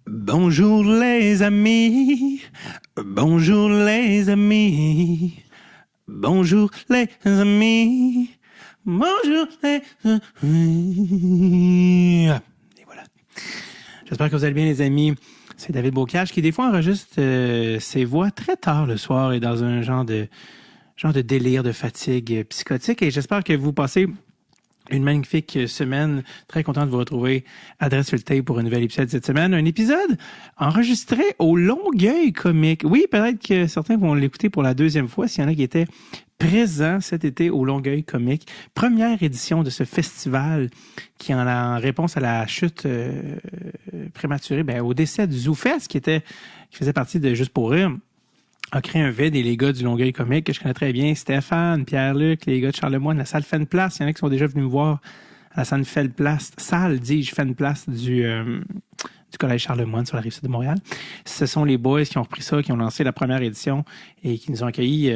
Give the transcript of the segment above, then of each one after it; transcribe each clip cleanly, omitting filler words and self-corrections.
Bonjour les amis, bonjour les amis, bonjour les amis, bonjour les amis. Et voilà. J'espère que vous allez bien les amis. C'est David Bocage qui des fois enregistre ses voix très tard le soir et dans un genre de délire de fatigue psychotique. Et j'espère que vous passez une magnifique semaine. Très content de vous retrouver à Dresse sur le tape pour un nouvel épisode cette semaine. Un épisode enregistré au Longueuil Comique. Oui, peut-être que certains vont l'écouter pour la deuxième fois s'il y en a qui étaient présents cet été au Longueuil Comique. Première édition de ce festival qui, en réponse à la chute prématurée, au décès du ZooFest qui faisait partie de Juste pour rire, a créé un vide et les gars du Longueuil Comique que je connais très bien, Stéphane, Pierre-Luc, les gars de Charlemagne, la salle Fenplace, il y en a qui sont déjà venus me voir à la salle Fenplace du Collège Charlemagne sur la Rive-Sud de Montréal. Ce sont les boys qui ont repris ça, qui ont lancé la première édition et qui nous ont accueillis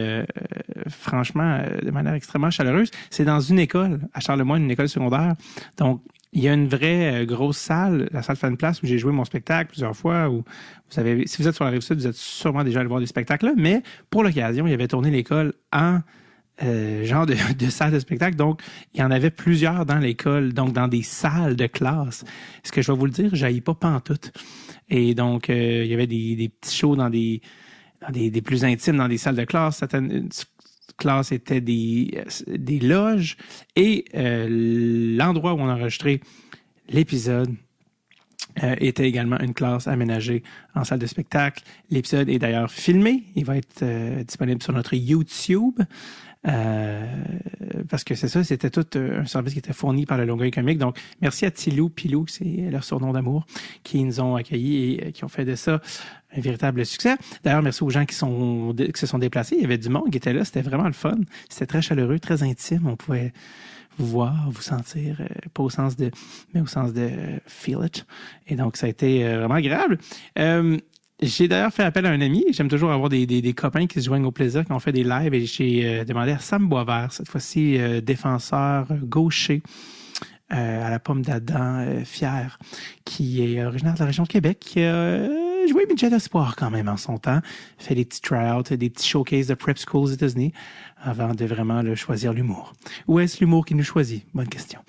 franchement de manière extrêmement chaleureuse. C'est dans une école à Charlemagne, une école secondaire. Donc, il y a une vraie grosse salle, la salle Fenplace, où j'ai joué mon spectacle plusieurs fois. Où si vous êtes sur la Rive-Sud, vous êtes sûrement déjà allé voir des spectacles là. Mais pour l'occasion, il avait tourné l'école en genre de salle de spectacle. Donc, il y en avait plusieurs dans l'école, donc dans des salles de classe. Ce que je vais vous le dire, j'haïs pas pantoute. Et donc, il y avait des petits shows dans des plus intimes, dans des salles de classe. Certaines classes étaient des loges. Et l'endroit où on a enregistré l'épisode était également une classe aménagée en salle de spectacle. L'épisode est d'ailleurs filmé. Il va être disponible sur notre YouTube. Parce que c'est ça, c'était tout un service qui était fourni par le Longueuil Comique. Donc, merci à Pilou, c'est leur surnom d'amour, qui nous ont accueillis et qui ont fait de ça un véritable succès. D'ailleurs, merci aux gens qui se sont déplacés. Il y avait du monde qui était là. C'était vraiment le fun. C'était très chaleureux, très intime. On pouvait vous voir, vous sentir, pas au sens de, mais au sens de feel it. Et donc, ça a été vraiment agréable. J'ai d'ailleurs fait appel à un ami. J'aime toujours avoir des copains qui se joignent au plaisir, qui ont fait des lives. Et j'ai demandé à Sam Boisvert, cette fois-ci défenseur gaucher, à la pomme d'Adam, fier, qui est originaire de la région de Québec, qui a joué midget espoir quand même en son temps, fait des petits try-outs, des petits showcases de prep school aux États-Unis, avant de vraiment choisir l'humour. Où est-ce l'humour qui nous choisit? Bonne question.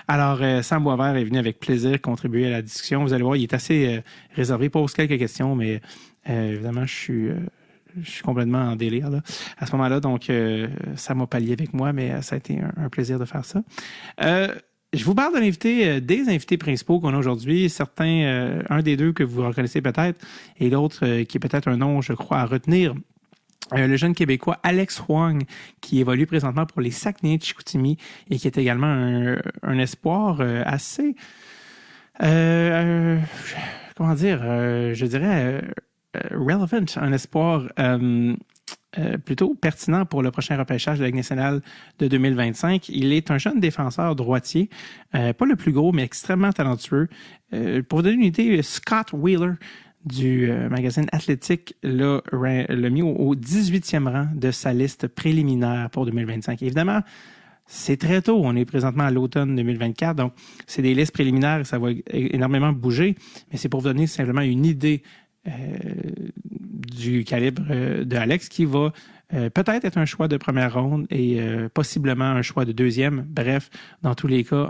Alors, Sam Boisvert est venu avec plaisir contribuer à la discussion. Vous allez voir, il est assez réservé, pose quelques questions, mais évidemment, je suis complètement en délire là, à ce moment-là. Donc, ça m'a pallié avec moi, mais ça a été un plaisir de faire ça. Je vous parle de l'invité, des invités principaux qu'on a aujourd'hui. Certains, un des deux que vous reconnaissez peut-être, et l'autre qui est peut-être un nom, je crois, à retenir. Le jeune Québécois Alex Huang, qui évolue présentement pour les Saguenay de Chicoutimi et qui est également un espoir assez, comment dire, je dirais relevant, un espoir plutôt pertinent pour le prochain repêchage de la Ligue nationale de 2025. Il est un jeune défenseur droitier, pas le plus gros, mais extrêmement talentueux. Pour vous donner une idée, Scott Wheeler du magazine Athletic l'a mis au 18e rang de sa liste préliminaire pour 2025. Évidemment, c'est très tôt. On est présentement à l'automne 2024, donc c'est des listes préliminaires et ça va énormément bouger, mais c'est pour vous donner simplement une idée du calibre de Alex qui va peut-être être un choix de première ronde et possiblement un choix de deuxième. Bref, dans tous les cas,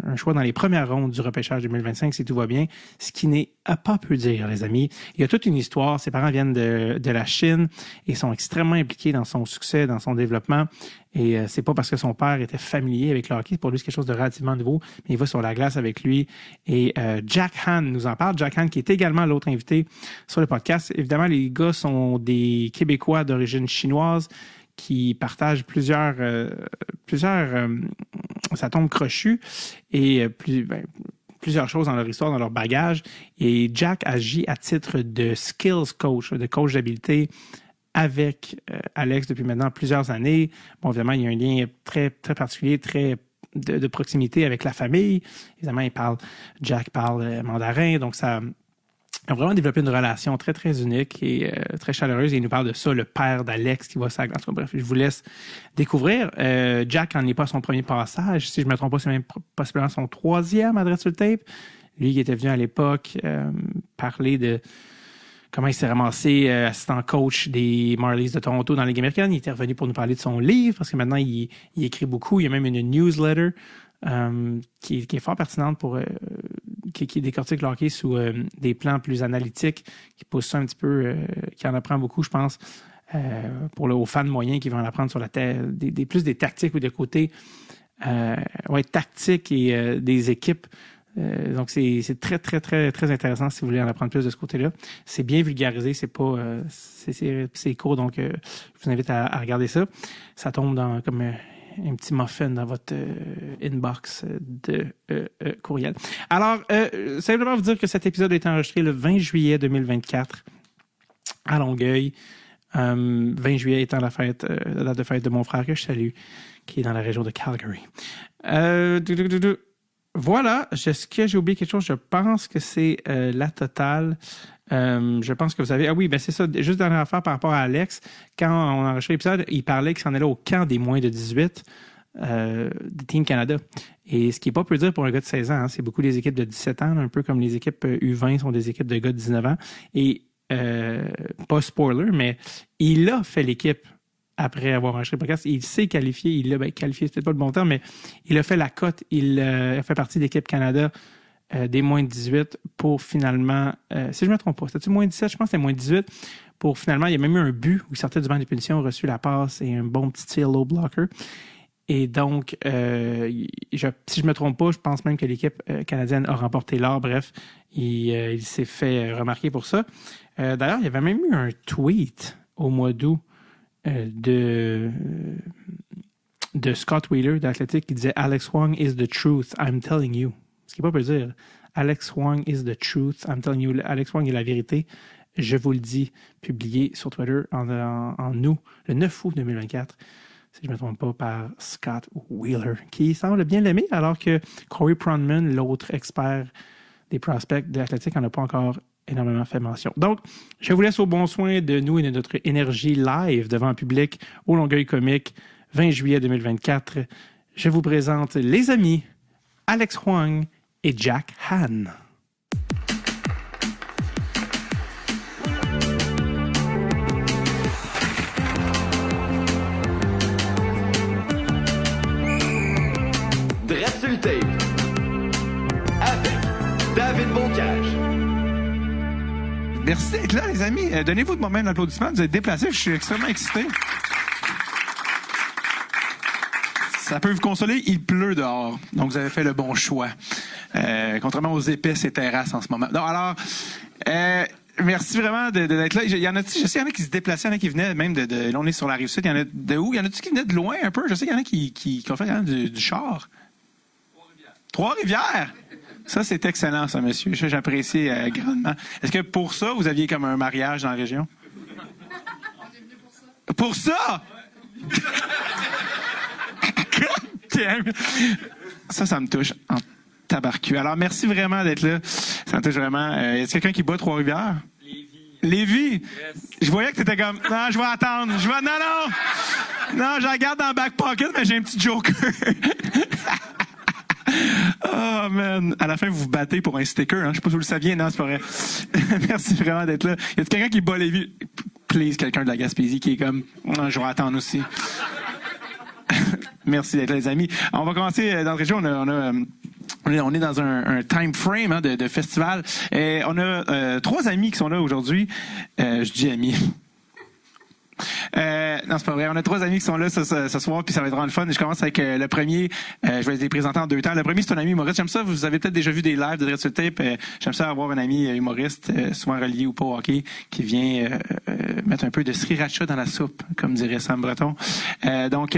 un choix dans les premières rondes du repêchage 2025 si tout va bien, ce qui n'est à pas peu dire, les amis. Il y a toute une histoire. Ses parents viennent de la Chine et sont extrêmement impliqués dans son succès, dans son développement. Et c'est pas parce que son père était familier avec le hockey, pour lui c'est quelque chose de relativement nouveau, mais il va sur la glace avec lui. Et Jack Han nous en parle. Jack Han qui est également l'autre invité sur le podcast. Évidemment, les gars sont des Québécois d'origine chinoise qui partagent plusieurs atomes crochus et plusieurs choses dans leur histoire, dans leur bagage. Et Jack agit à titre de skills coach, de coach d'habileté avec Alex depuis maintenant plusieurs années. Bon, évidemment, il y a un lien très, très particulier, très de proximité avec la famille. Évidemment, Jack parle mandarin, donc ça a vraiment développé une relation très, très unique et très chaleureuse. Et il nous parle de ça, le père d'Alex qui va ça. En tout cas, bref, je vous laisse découvrir. Jack n'en est pas à son premier passage. Si je ne me trompe pas, c'est même possiblement son troisième adresse sur le tape. Lui qui était venu à l'époque parler de comment il s'est ramassé assistant coach des Marlies de Toronto dans la Ligue américaine. Il était revenu pour nous parler de son livre, parce que maintenant, il écrit beaucoup. Il y a même une newsletter qui est fort pertinente pour qui décortique le hockey sous des plans plus analytiques, qui pousse ça un petit peu, qui en apprend beaucoup, je pense, aux fans moyens qui vont en apprendre sur la terre, plus des tactiques ou des côtés tactiques et des équipes. Donc, c'est très, très, très, très intéressant si vous voulez en apprendre plus de ce côté-là. C'est bien vulgarisé, c'est pas... c'est court, donc je vous invite à regarder ça. Ça tombe dans comme un petit muffin dans votre inbox de courriel. Alors, simplement vous dire que cet épisode a été enregistré le 20 juillet 2024 à Longueuil. 20 juillet étant la date de fête de mon frère que je salue, qui est dans la région de Calgary. Voilà, est-ce que j'ai oublié quelque chose? Je pense que c'est la totale. Je pense que vous avez... Ah oui, ben c'est ça. Juste dernière affaire par rapport à Alex. Quand on a enregistré l'épisode, il parlait qu'il s'en allait au camp des moins de 18 de Team Canada. Et ce qui n'est pas peu dire pour un gars de 16 ans. Hein, c'est beaucoup des équipes de 17 ans, un peu comme les équipes U20 sont des équipes de gars de 19 ans. Et pas spoiler, mais il a fait l'équipe après avoir enregistré le podcast. Il s'est qualifié. Il l'a qualifié, c'est peut-être pas le bon terme, mais il a fait la cote. Il a fait partie de l'équipe Canada des moins de 18 pour finalement, si je ne me trompe pas, c'était-tu moins de 17? Je pense que c'était moins de 18. Pour finalement, il y a même eu un but où il sortait du banc des punitions, reçu la passe et un bon petit tir low blocker. Et donc, si je ne me trompe pas, je pense même que l'équipe canadienne a remporté l'or. Bref, il s'est fait remarquer pour ça. D'ailleurs, il y avait même eu un tweet au mois d'août de Scott Wheeler d'Athletic qui disait « Alex Wong is the truth, I'm telling you ». Ce qui n'est pas peut dire. « Alex Wong is the truth, I'm telling you ». Alex Wong est la vérité, je vous le dis, publié sur Twitter en août, le 9 août 2024. Si je ne me trompe pas, par Scott Wheeler, qui semble bien l'aimer, alors que Corey Pronman, l'autre expert des prospects de l'Athletic, n'en a pas encore énormément fait mention. Donc, je vous laisse au bon soin de nous et de notre énergie live devant le public au Longueuil Comique, 20 juillet 2024. Je vous présente les amis Alex Huang et Jack Han. Drette sur le tape avec David Bocage. Merci d'être là, les amis. Donnez-vous de moi-même l'applaudissement. Vous êtes déplacés. Je suis extrêmement excité. Ça peut vous consoler. Il pleut dehors. Donc, vous avez fait le bon choix. Contrairement aux épaisses et terrasses en ce moment. Donc, alors, merci vraiment d'être là. Il y en a, je sais qu'il y en a qui se déplaçaient, il y en a qui venaient même de là, on est sur la rive sud. Il y en a de où? Il y en a qui venaient de loin un peu? Je sais qu'il y en a qui ont fait du char. Trois-Rivières. Ça, c'est excellent, ça, monsieur. J'apprécie grandement. Est-ce que pour ça, vous aviez comme un mariage dans la région? Pour ça? Ça me touche en tabarcu. Alors, merci vraiment d'être là. Ça me touche vraiment. Est-ce quelqu'un qui bat Trois-Rivières? Lévis? Yes. Je voyais que t'étais comme, non, je vais attendre. Non, je regarde dans le back pocket, mais j'ai un petit joker. Oh, man. À la fin, vous vous battez pour un sticker. Hein? Je sais pas si vous le saviez. Non, c'est pas vrai. Merci vraiment d'être là. Y a quelqu'un qui bat Lévis? Please, quelqu'un de la Gaspésie qui est comme, oh, je vais attendre aussi. Merci d'être là, les amis. Alors, on va commencer dans le région. On est dans un time frame de festival. Et on a 3 amis qui sont là aujourd'hui. Je dis amis. Non, c'est pas vrai. On a 3 amis qui sont là ce soir, puis ça va être vraiment le fun. Je commence avec le premier. Je vais les présenter en 2 temps. Le premier, c'est un ami humoriste. J'aime ça. Vous avez peut-être déjà vu des lives de Drette sur le tape. J'aime ça avoir un ami humoriste, souvent relié ou pas au hockey, qui vient mettre un peu de sriracha dans la soupe, comme dirait Sam Breton. Donc,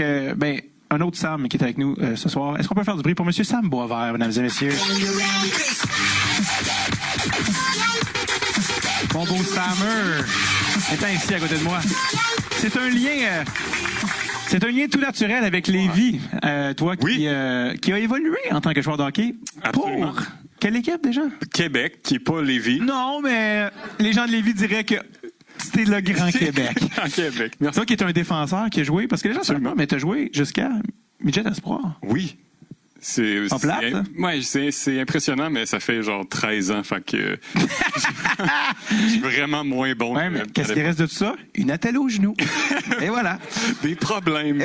un autre Sam qui est avec nous ce soir. Est-ce qu'on peut faire du bruit pour Monsieur Sam Boisvert, mesdames et messieurs? Mon beau Sammer étant ici à côté de moi. C'est un lien tout naturel avec Lévis, toi qui a évolué en tant que joueur de hockey. Absolument. Pour quelle équipe déjà? Québec, qui n'est pas Lévis. Non, mais les gens de Lévis diraient que c'était le Grand Québec. Grand Québec. Merci. Toi qui es un défenseur qui a joué, parce que les gens ne savent pas, mais tu as joué jusqu'à Midget Espoir. Oui. C'est En plate, ça? ouais, c'est impressionnant, mais ça fait genre 13 ans, fait que je suis vraiment moins bon. Ouais, mais qu'est-ce qui reste de tout ça? Une attelle au genou. Et voilà. Des problèmes,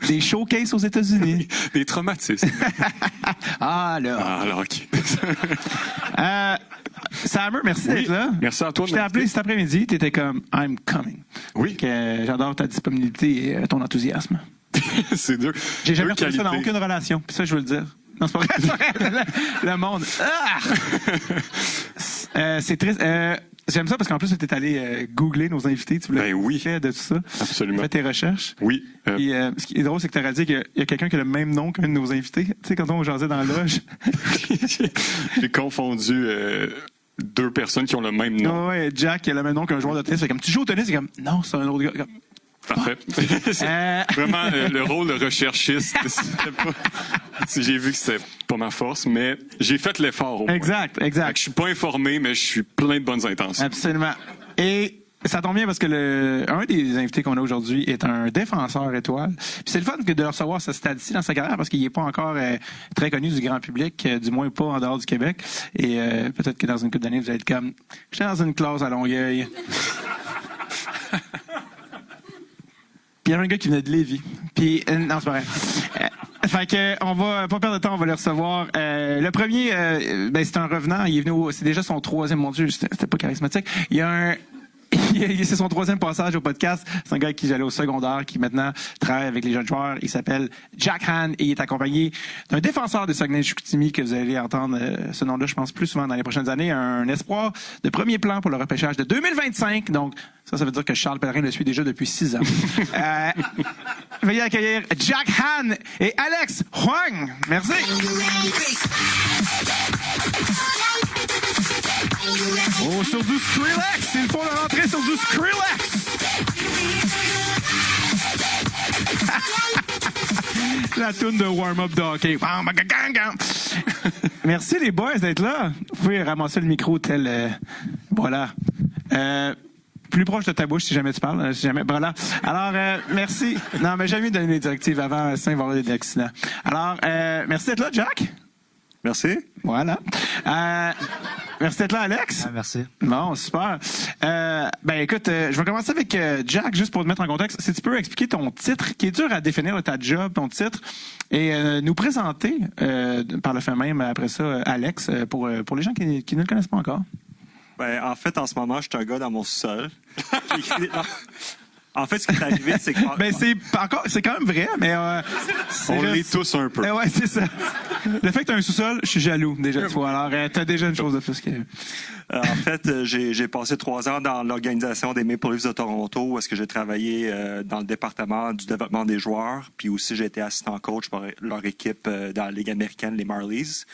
Des showcases aux États-Unis. des traumatismes. Ah, là. Ah, alors, OK. Sammer, merci d'être là. Merci à toi. Je t'ai appelé cet après-midi, tu étais comme « I'm coming ». Oui. J'adore ta disponibilité et ton enthousiasme. C'est dur. J'ai jamais Deux retrouvé ça dans qualités. aucune relation. Puis ça, je veux le dire. Non, c'est pas vrai. C'est pas vrai. Le monde. Ah! C'est triste. J'aime ça parce qu'en plus, tu es allé googler nos invités. Tu voulais Ben oui. faire de tout ça. Absolument. Tu fais tes recherches. Oui. Puis, ce qui est drôle, c'est que tu as dit qu'il y a quelqu'un qui a le même nom qu'un de nos invités. Tu sais, quand on jasait dans la loge. J'ai confondu deux personnes qui ont le même nom. Ouais, Jack qui a le même nom qu'un joueur de tennis. C'est comme, tu joues au tennis, c'est comme, non, c'est un autre gars. Comme, Parfait. C'est vraiment le rôle de recherchiste. J'ai vu que c'était pas ma force, mais j'ai fait l'effort au moins. exact. Fait que je suis pas informé, mais je suis plein de bonnes intentions. Absolument. Et ça tombe bien parce que un des invités qu'on a aujourd'hui est un défenseur étoile. Puis c'est le fun de le recevoir à ce stade-ci dans sa carrière parce qu'il n'est pas encore très connu du grand public, du moins pas en dehors du Québec. Et peut-être que dans une couple d'années, vous allez être comme « J'étais dans une classe à Longueuil. » Puis il y avait un gars qui venait de Lévis. Puis, non, c'est pas vrai. Fait que, on va pas perdre de temps, on va le recevoir. Le premier, c'est un revenant. Il est venu c'est déjà son troisième, mon Dieu, c'était pas charismatique. Il y a c'est son troisième passage au podcast. C'est un gars avec qui j'allais au secondaire, qui maintenant travaille avec les jeunes joueurs. Il s'appelle Jack Han et il est accompagné d'un défenseur de Saguenay-Chicoutimi que vous allez entendre ce nom-là, je pense, plus souvent dans les prochaines années. Un espoir de premier plan pour le repêchage de 2025. Donc, ça veut dire que Charles Pellerin le suit déjà depuis 6 ans. Veuillez accueillir Jack Han et Alex Huang. Merci. Oh, sur du Skrillex! Ils font leur entrée sur du Skrillex! La toune de warm-up de hockey. Merci les boys d'être là. Vous pouvez ramasser le micro tel... voilà. Plus proche de ta bouche si jamais tu parles. Si jamais, voilà. Alors, merci. Non, mais jamais donné les directives avant, sinon il va y avoir des accidents. Alors, merci d'être là, Jack. Merci. Voilà. Merci d'être là, Alex. Ah, merci. Bon, super. Écoute, je vais commencer avec Jack, juste pour te mettre en contexte. Si tu peux expliquer ton titre, qui est dur à définir, ta job, ton titre, et nous présenter, par le fait même, après ça, Alex, pour les gens qui ne le connaissent pas encore. En fait, en ce moment, je suis un gars dans mon sous-sol. En fait, ce qui est arrivé, c'est que... c'est quand même vrai, mais... On l'est tous un peu. Ouais, c'est ça. Le fait que tu as un sous-sol, je suis jaloux, déjà, tu vois. Alors, tu as déjà une chose de plus que... En fait, j'ai passé 3 ans dans l'organisation des Maple Leafs de Toronto, où est-ce que j'ai travaillé dans le département du développement des joueurs, puis aussi j'ai été assistant coach pour leur équipe dans la Ligue américaine, les Marlies.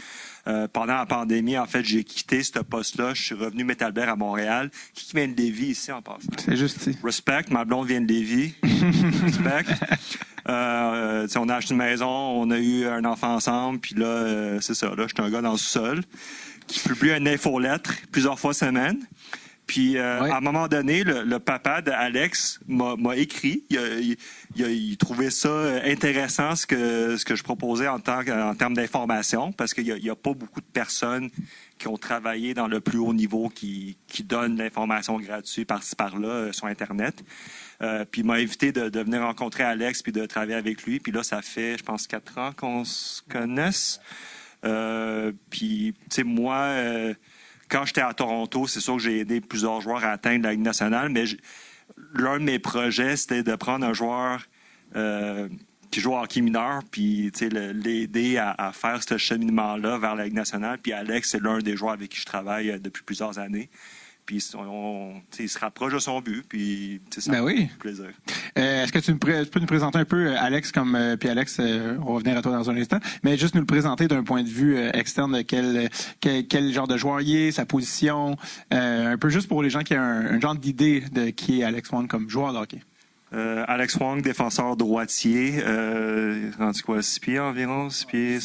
Pendant la pandémie, en fait, j'ai quitté ce poste-là. Je suis revenu Metalbert à Montréal. Qui vient de Lévis ici en passant? C'est juste ici. Respect, ma blonde vient de Lévis. Respect. On a acheté une maison, on a eu un enfant ensemble, puis là, c'est ça. Là, j'étais un gars dans le sol qui publie une infolettre plusieurs fois semaine. Puis, à un moment donné, le papa d'Alex m'a écrit. Il trouvait ça intéressant, ce que je proposais en termes d'information, parce qu'il y a pas beaucoup de personnes qui ont travaillé dans le plus haut niveau qui donnent l'information gratuite par-ci par-là sur Internet. Puis il m'a invité de venir rencontrer Alex puis de travailler avec lui. Puis là, ça fait, je pense, 4 ans qu'on se connaisse. Puis, tu sais, moi... quand j'étais à Toronto, c'est sûr que j'ai aidé plusieurs joueurs à atteindre la Ligue nationale, mais l'un de mes projets, c'était de prendre un joueur qui joue au hockey mineur, puis l'aider à faire ce cheminement-là vers la Ligue nationale. Puis Alex, c'est l'un des joueurs avec qui je travaille depuis plusieurs années. Puis il se rapproche de son but, puis ça me fait plaisir. Est-ce que tu peux nous présenter un peu Alex, puis Alex, on va revenir à toi dans un instant, mais juste nous le présenter d'un point de vue externe, de quel genre de joueur il est, sa position, un peu juste pour les gens qui ont un genre d'idée de qui est Alex Huang comme joueur de hockey. Alex Huang, défenseur droitier, rendu quoi, 6 pieds environ, 6 pieds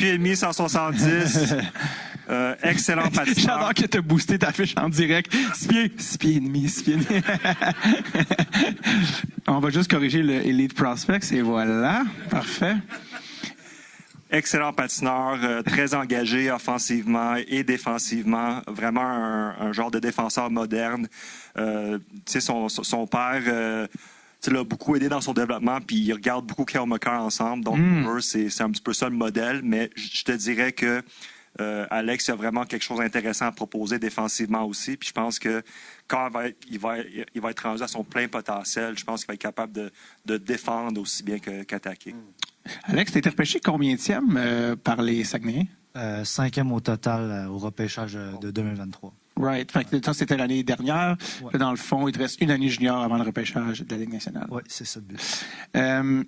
et demi, 170. Excellent patineur. J'adore que tu as boosté ta fiche en direct. 6 pieds et demi. On va juste corriger le Elite Prospects et voilà. Parfait. excellent patineur, très engagé offensivement et défensivement. Vraiment un genre de défenseur moderne. Son père l'a beaucoup aidé dans son développement, puis il regarde beaucoup Cale Makar ensemble. Donc, pour eux, c'est un petit peu ça le modèle. Mais je te dirais que Alex a vraiment quelque chose d'intéressant à proposer défensivement aussi. Puis je pense que quand il va être rendu à son plein potentiel, je pense qu'il va être capable de défendre aussi bien qu'attaquer. Alex, tu as été repêché combienième par les Saguenayens? 5e au total au repêchage de 2023. Right. Fait que ça, c'était l'année dernière. Ouais. Là, dans le fond, il te reste une année junior avant le repêchage de la Ligue nationale. Oui, c'est ça le but.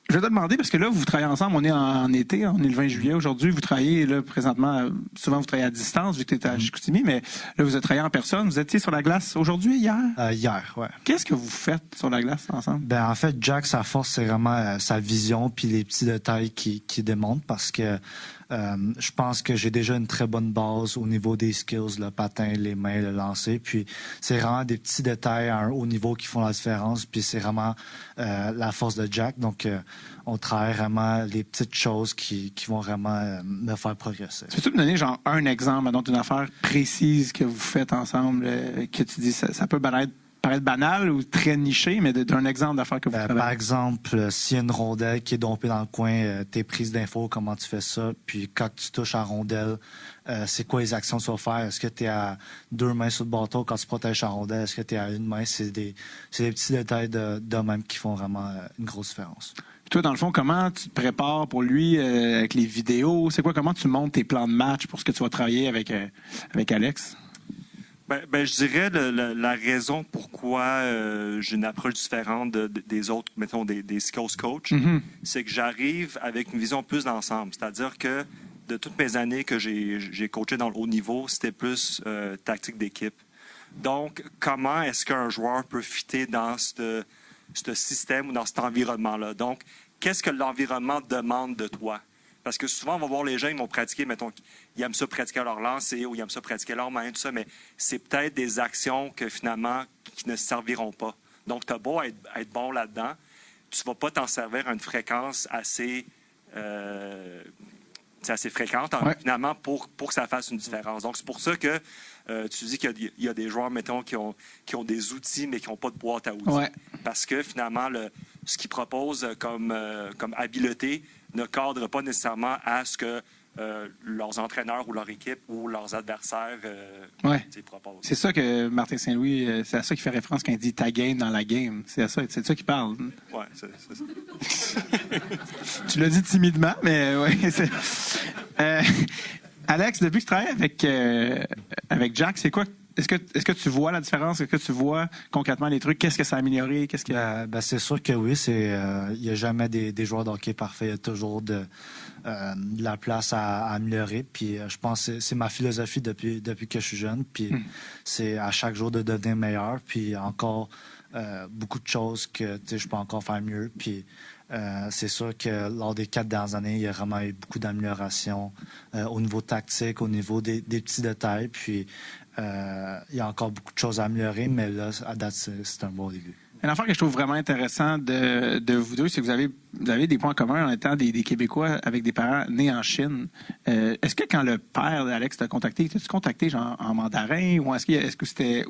Je vais te demander, parce que là, vous travaillez ensemble, on est en été, on est le 20 juillet aujourd'hui, vous travaillez là présentement, souvent vous travaillez à distance, vu que tu es à Chicoutimi, mais là, vous êtes travaillé en personne. Vous étiez sur la glace aujourd'hui, hier? Hier, oui. Qu'est-ce que vous faites sur la glace ensemble? Ben, en fait, Jack, sa force, c'est vraiment sa vision puis les petits détails qui démontrent parce que je pense que j'ai déjà une très bonne base au niveau des skills, le patin, les mains, le lancer. Puis c'est vraiment des petits détails à un haut niveau qui font la différence. Puis c'est vraiment la force de Jack. Donc, on travaille vraiment les petites choses qui vont vraiment me faire progresser. Peux-tu me donner genre un exemple, donc une affaire précise que vous faites ensemble, que tu dis ça peut paraître banal ou très niché, mais d'un exemple d'affaires que vous travaillez? Par exemple, s'il y a une rondelle qui est dompée dans le coin, tes prises d'infos, comment tu fais ça? Puis quand tu touches à la rondelle, c'est quoi les actions que tu vas faire? Est-ce que tu es à 2 mains sur le bâton quand tu protèges la rondelle? Est-ce que tu es à 1 main? C'est des petits détails de même qui font vraiment une grosse différence. Toi, dans le fond, comment tu te prépares pour lui avec les vidéos? C'est quoi? Comment tu montes tes plans de match pour ce que tu vas travailler avec Alex? Ben, je dirais la raison pourquoi j'ai une approche différente des autres, mettons, des skills coach, c'est que j'arrive avec une vision plus d'ensemble. C'est-à-dire que de toutes mes années que j'ai coaché dans le haut niveau, c'était plus tactique d'équipe. Donc, comment est-ce qu'un joueur peut fitter dans ce système ou dans cet environnement-là? Donc, qu'est-ce que l'environnement demande de toi? Parce que souvent, on va voir les gens, ils vont pratiquer, mettons, ils aiment ça pratiquer leur lancer ou ils aiment ça pratiquer leur main, tout ça, mais c'est peut-être des actions que finalement, qui ne serviront pas. Donc, tu as beau être bon là-dedans, tu ne vas pas t'en servir à une fréquence assez fréquente, finalement, pour que ça fasse une différence. Donc, c'est pour ça que tu dis qu'il y a des joueurs, mettons, qui ont des outils, mais qui n'ont pas de boîte à outils. Ouais. Parce que finalement, ce qu'ils proposent comme habileté ne cadre pas nécessairement à ce que leurs entraîneurs ou leur équipe ou leurs adversaires proposent. C'est ça que Martin Saint-Louis, c'est à ça qu'il fait référence quand il dit ta game dans la game. C'est de ça qu'il parle. Oui, c'est ça. Tu l'as dit timidement, mais oui. Alex, depuis que tu travailles avec Jack, c'est quoi? Est-ce que tu vois la différence? Est-ce que tu vois concrètement les trucs? Qu'est-ce que ça a amélioré? C'est sûr que oui. Il n'y a jamais des joueurs de hockey parfaits. Il y a toujours de la place à améliorer. Puis je pense que c'est ma philosophie depuis que je suis jeune. Puis c'est à chaque jour de devenir meilleur. Puis encore beaucoup de choses que je peux encore faire mieux. Puis c'est sûr que lors des 4 dernières années, il y a vraiment eu beaucoup d'améliorations au niveau tactique, au niveau des petits détails. Puis il y a encore beaucoup de choses à améliorer, mais là, à date, c'est un bon début. Une affaire que je trouve vraiment intéressant de vous deux, c'est que vous avez des points communs en étant des Québécois avec des parents nés en Chine. Est-ce que quand le père d'Alex t'a contacté, t'as-tu contacté genre en mandarin ou est-ce que c'était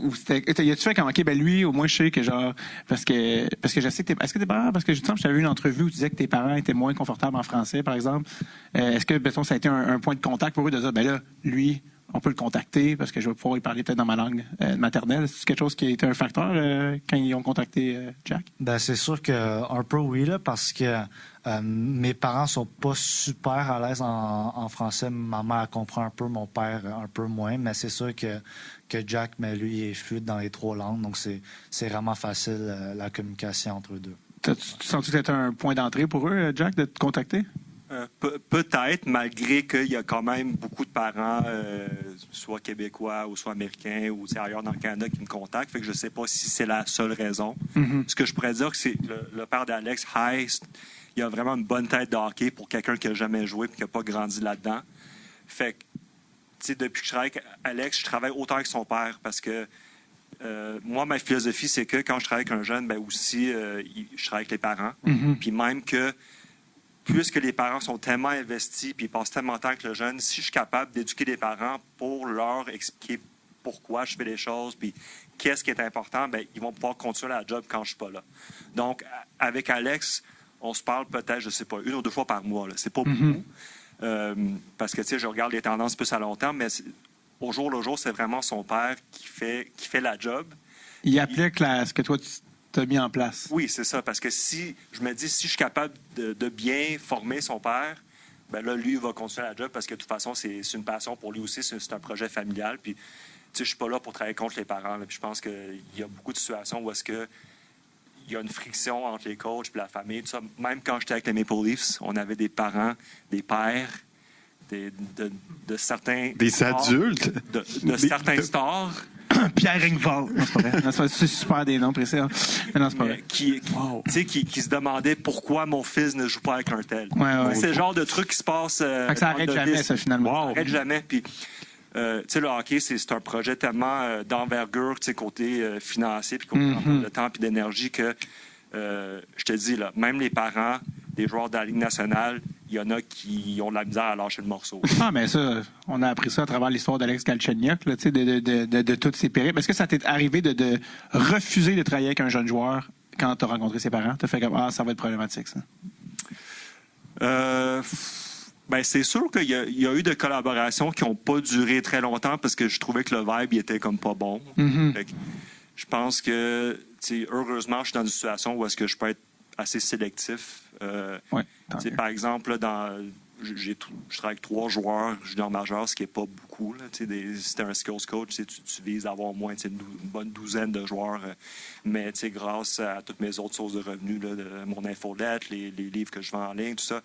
y a-tu fait comme ok, ben lui au moins je sais que genre parce que je sais que est-ce que tes parents, parce que je t'avais vu une entrevue où tu disais que tes parents étaient moins confortables en français par exemple, est-ce que mettons, ça a été un point de contact pour eux de dire ben là lui on peut le contacter parce que je vais pouvoir lui parler peut-être dans ma langue maternelle. C'est quelque chose qui a été un facteur quand ils ont contacté Jack? Ben, c'est sûr que un peu oui, là, parce que mes parents sont pas super à l'aise en français. Ma mère comprend un peu, mon père un peu moins, mais c'est sûr que Jack, mais lui, est fluide dans les 3 langues, donc c'est vraiment facile la communication entre eux deux. Tu sens que c'était un point d'entrée pour eux, Jack, de te contacter? Peut-être, malgré qu'il y a quand même beaucoup de parents, soit québécois ou soit américains ou ailleurs dans le Canada, qui me contactent. Fait que je ne sais pas si c'est la seule raison. Ce que je pourrais dire, c'est que le père d'Alex, il a vraiment une bonne tête de hockey pour quelqu'un qui n'a jamais joué et qui n'a pas grandi là-dedans. Fait que, depuis que je travaille avec Alex, je travaille autant que son père parce que moi, ma philosophie, c'est que quand je travaille avec un jeune, ben aussi, je travaille avec les parents. Puis même que puisque les parents sont tellement investis puis ils passent tellement de temps avec le jeune, si je suis capable d'éduquer les parents pour leur expliquer pourquoi je fais les choses puis qu'est-ce qui est important, bien, ils vont pouvoir continuer la job quand je suis pas là. Donc, avec Alex, on se parle peut-être, je sais pas, 1 ou 2 fois par mois. Là. C'est pas beaucoup. Parce que, tu sais, je regarde les tendances plus à long terme, mais au jour le jour, c'est vraiment son père qui fait la job. Il applique ce que toi, tu as mis en place. Oui, c'est ça. Parce que si je suis capable de bien former son père, ben là, lui, il va continuer la job parce que de toute façon, c'est une passion pour lui aussi. C'est un projet familial. Puis, tu sais, je suis pas là pour travailler contre les parents. Là. Puis je pense qu'il y a beaucoup de situations où est-ce que il y a une friction entre les coachs et la famille. Tout ça. Même quand j'étais avec les Maple Leafs, on avait des parents, des pères, de certains... Des stars, adultes? De certains stars. Pierre Ringvall. Non, c'est pas vrai. Non, c'est super des noms précis. Hein. Mais non, c'est pas vrai. Qui se demandaient pourquoi mon fils ne joue pas avec un tel. Ouais. C'est le genre de truc qui se passe... Fait que ça n'arrête jamais, ça, finalement. Ça n'arrête jamais. Puis, tu sais, le hockey, c'est un projet tellement d'envergure, tu sais, côté financier, puis côté de temps puis d'énergie que, je te dis, là, même les parents des joueurs de la Ligue nationale, il y en a qui ont de la misère à lâcher le morceau. Ah, mais ça, on a appris ça à travers l'histoire d'Alex Galchenyuk, là, tu sais, de toutes ses périodes. Est-ce que ça t'est arrivé de refuser de travailler avec un jeune joueur quand tu as rencontré ses parents? Tu as fait comme, ça va être problématique, ça? Ben, c'est sûr qu'il y a eu des collaborations qui n'ont pas duré très longtemps parce que je trouvais que le vibe il était comme pas bon. Fait que je pense que, heureusement, je suis dans une situation où est-ce que je peux être assez sélectif. Par exemple, là, je travaille avec 3 joueurs juniors majeurs, ce qui n'est pas beaucoup. Là, si tu es un skills coach, tu vises d'avoir au moins une bonne douzaine de joueurs. Mais grâce à toutes mes autres sources de revenus, là, mon infolette, les livres que je vends en ligne, tout ça,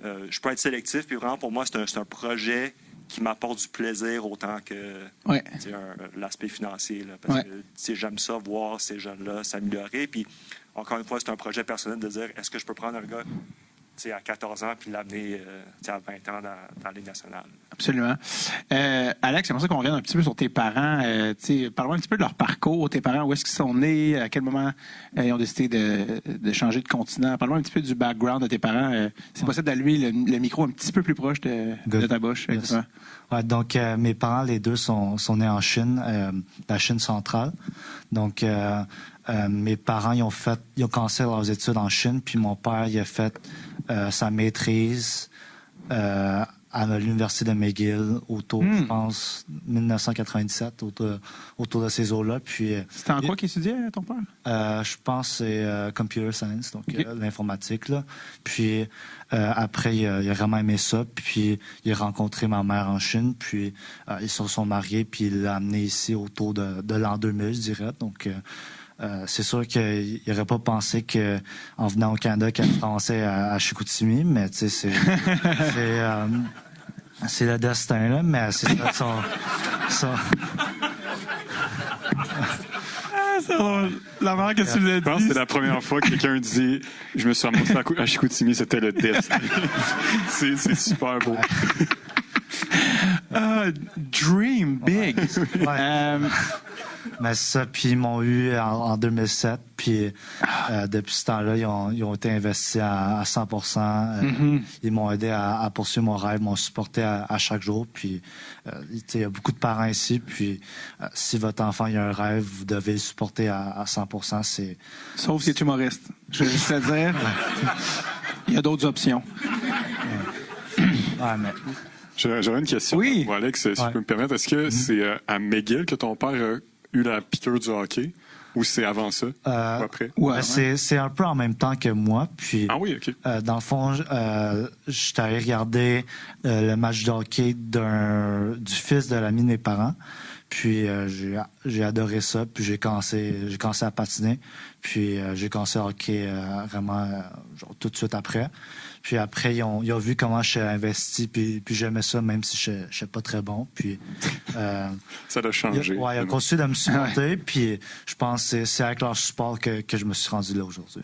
je peux être sélectif. Puis vraiment, pour moi, c'est un projet qui m'apporte du plaisir autant que l'aspect financier. Là, parce que j'aime ça, voir ces jeunes-là s'améliorer. Puis encore une fois, c'est un projet personnel de dire, est-ce que je peux prendre un gars à 14 ans puis l'amener à 20 ans dans la Ligue nationale. Absolument. Alex, j'aimerais ça qu'on revienne un petit peu sur tes parents. Parle-moi un petit peu de leur parcours. Tes parents, où est-ce qu'ils sont nés? À quel moment ils ont décidé de changer de continent? Parle-moi un petit peu du background de tes parents. C'est possible d'allumer le micro un petit peu plus proche de ta bouche. Yes. Ouais, donc, mes parents, les deux, sont nés en Chine, la Chine centrale. Donc, mes parents, ils ont commencé leurs études en Chine, puis mon père, il a fait sa maîtrise à l'université de McGill autour, je pense, 1997, autour de ces eaux-là. Puis c'était en quoi qu'il étudiait, ton père? Je pense que c'est computer science, donc l'informatique. Là. Puis après, il a vraiment aimé ça. Puis il a rencontré ma mère en Chine. Puis ils se sont mariés. Puis il l'a amené ici autour de l'an 2000, je dirais. Donc c'est sûr qu'il n'aurait pas pensé qu'en venant au Canada, qu'il commençait à Chicoutimi, mais tu sais, c'est le destin, là, mais c'est ça. C'est drôle. La manière que tu l'as dit. Je pense que c'est la première fois que quelqu'un dit « Je me suis ramassé à Chicoutimi, c'était le destin. » C'est super beau. Dream big. Mais ça, puis ils m'ont eu en 2007, puis depuis ce temps-là, ils ont été investis à 100%. Ils m'ont aidé à poursuivre mon rêve, m'ont supporté à chaque jour. Puis il y a beaucoup de parents ici, puis si votre enfant a un rêve, vous devez le supporter à 100%. Sauf si tu es humoriste. Je vais juste te dire, il y a d'autres options. Mais... J'aurais une question pour Alex, si je peux me permettre. Est-ce que c'est à McGill que ton père a eu la piqûre du hockey ou c'est avant ça ou après? C'est un peu en même temps que moi. Puis, OK. Dans le fond, j'étais allé regarder le match de hockey du fils de l'ami de mes parents. Puis j'ai adoré ça. Puis j'ai commencé à patiner. Puis j'ai commencé à hockey vraiment tout de suite après. Puis après, ils ont vu comment je suis investi, puis j'aimais ça, même si je ne suis pas très bon. Puis, ça a changé. Ils ont continué de me supporter, puis je pense que c'est avec leur support que je me suis rendu là aujourd'hui.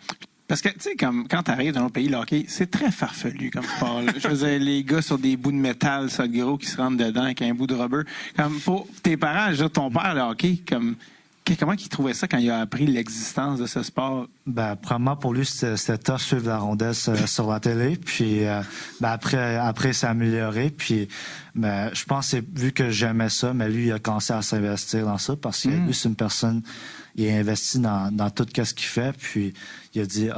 Parce que, tu sais, comme quand tu arrives dans un pays, le hockey, c'est très farfelu comme sport. Je faisais les gars sur des bouts de métal, solide gros, qui se rentrent dedans avec un bout de rubber. Comme pour tes parents, je veux dire, ton père, le hockey, comme... Comment il trouvait ça quand il a appris l'existence de ce sport? Ben, premièrement, pour lui, c'était tough suivre la rondelle sur la télé. Puis, après, il s'est amélioré. Puis, je pense que vu que j'aimais ça, mais lui, il a commencé à s'investir dans ça parce que lui, c'est une personne, il est investi dans tout ce qu'il fait. Puis, il a dit,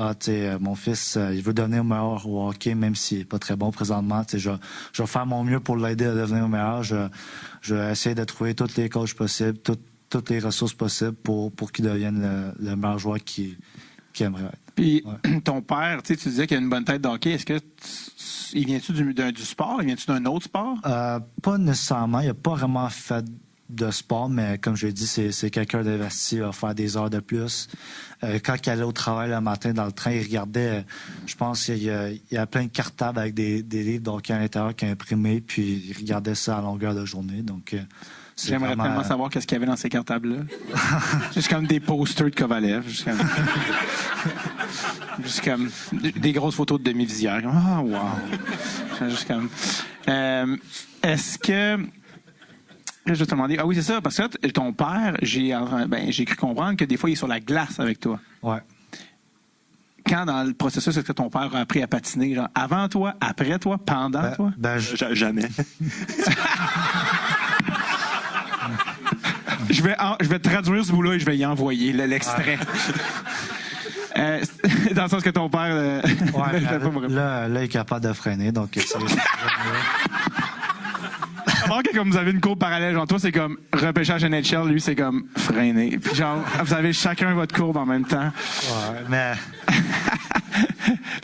mon fils, il veut devenir meilleur au hockey, même s'il est pas très bon présentement. Je vais faire mon mieux pour l'aider à devenir meilleur. Je vais essayer de trouver tous les coachs possibles, toutes les ressources possibles pour qu'il devienne le meilleur joueur qu'il aimerait être. Puis, ton père, tu disais qu'il a une bonne tête de hockey. Est-ce que il vient-tu du sport? Il vient-tu d'un autre sport? Pas nécessairement. Il n'a pas vraiment fait de sport, mais comme je l'ai dit, c'est quelqu'un d'investi. Il va faire des heures de plus. Quand il allait au travail le matin dans le train, il regardait, je pense qu'il y a plein de cartables avec des livres d'hockey à l'intérieur qu'il a imprimés, puis il regardait ça à longueur de journée. Donc, j'aimerais tellement savoir qu'est-ce qu'il y avait dans ces cartables-là. Juste comme des posters de Kovalev. Juste comme des grosses photos de demi-visière. Ah, wow. Juste comme... est-ce que... Je vais te demander... Ah oui, c'est ça, parce que ton père, j'ai cru comprendre que des fois, il est sur la glace avec toi. Ouais. Quand dans le processus, est-ce que ton père a appris à patiner? Genre avant toi, après toi, pendant toi? Jamais. Je vais traduire ce bout-là et je vais y envoyer l'extrait. Dans le sens que ton père... là, il est capable de freiner, donc... Alors que comme vous avez une courbe parallèle, genre toi, c'est comme repêchage NHL, lui, c'est comme freiner. Puis genre, vous avez chacun votre courbe en même temps. Ouais, mais...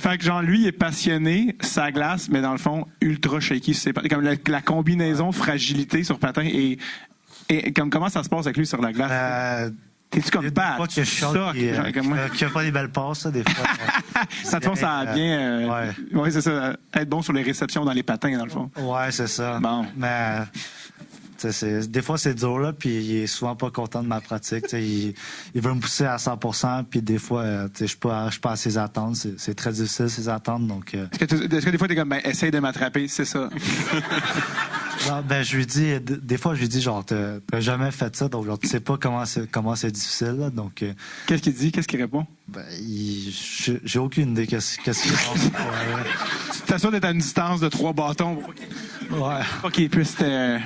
Fait que genre, lui, il est passionné, sa glace, mais dans le fond, ultra shaky. C'est comme la combinaison fragilité sur patin et comment ça se passe avec lui sur la glace? T'es-tu comme Pat? Tu choques, qui a pas des belles passes, ça, des fois. Ça te force à bien... ouais, c'est ça. Être bon sur les réceptions dans les patins, dans le fond. Ouais, c'est ça. Bon. Mais... des fois, c'est dur, là, puis il est souvent pas content de ma pratique. Il veut me pousser à 100%, puis des fois, je suis pas à ses attentes. C'est très difficile, ses attentes, donc... Est-ce que des fois, t'es comme, essaye de m'attraper, c'est ça? Non, je lui dis, des fois, je lui dis, genre, t'as jamais fait ça, donc genre, tu sais pas comment c'est difficile, là, donc... Qu'est-ce qu'il dit? Qu'est-ce qu'il répond? J'ai aucune idée qu'est-ce qu'il pense. Tu t'assures d'être à une distance de 3 bâtons pour qu'il puisse te...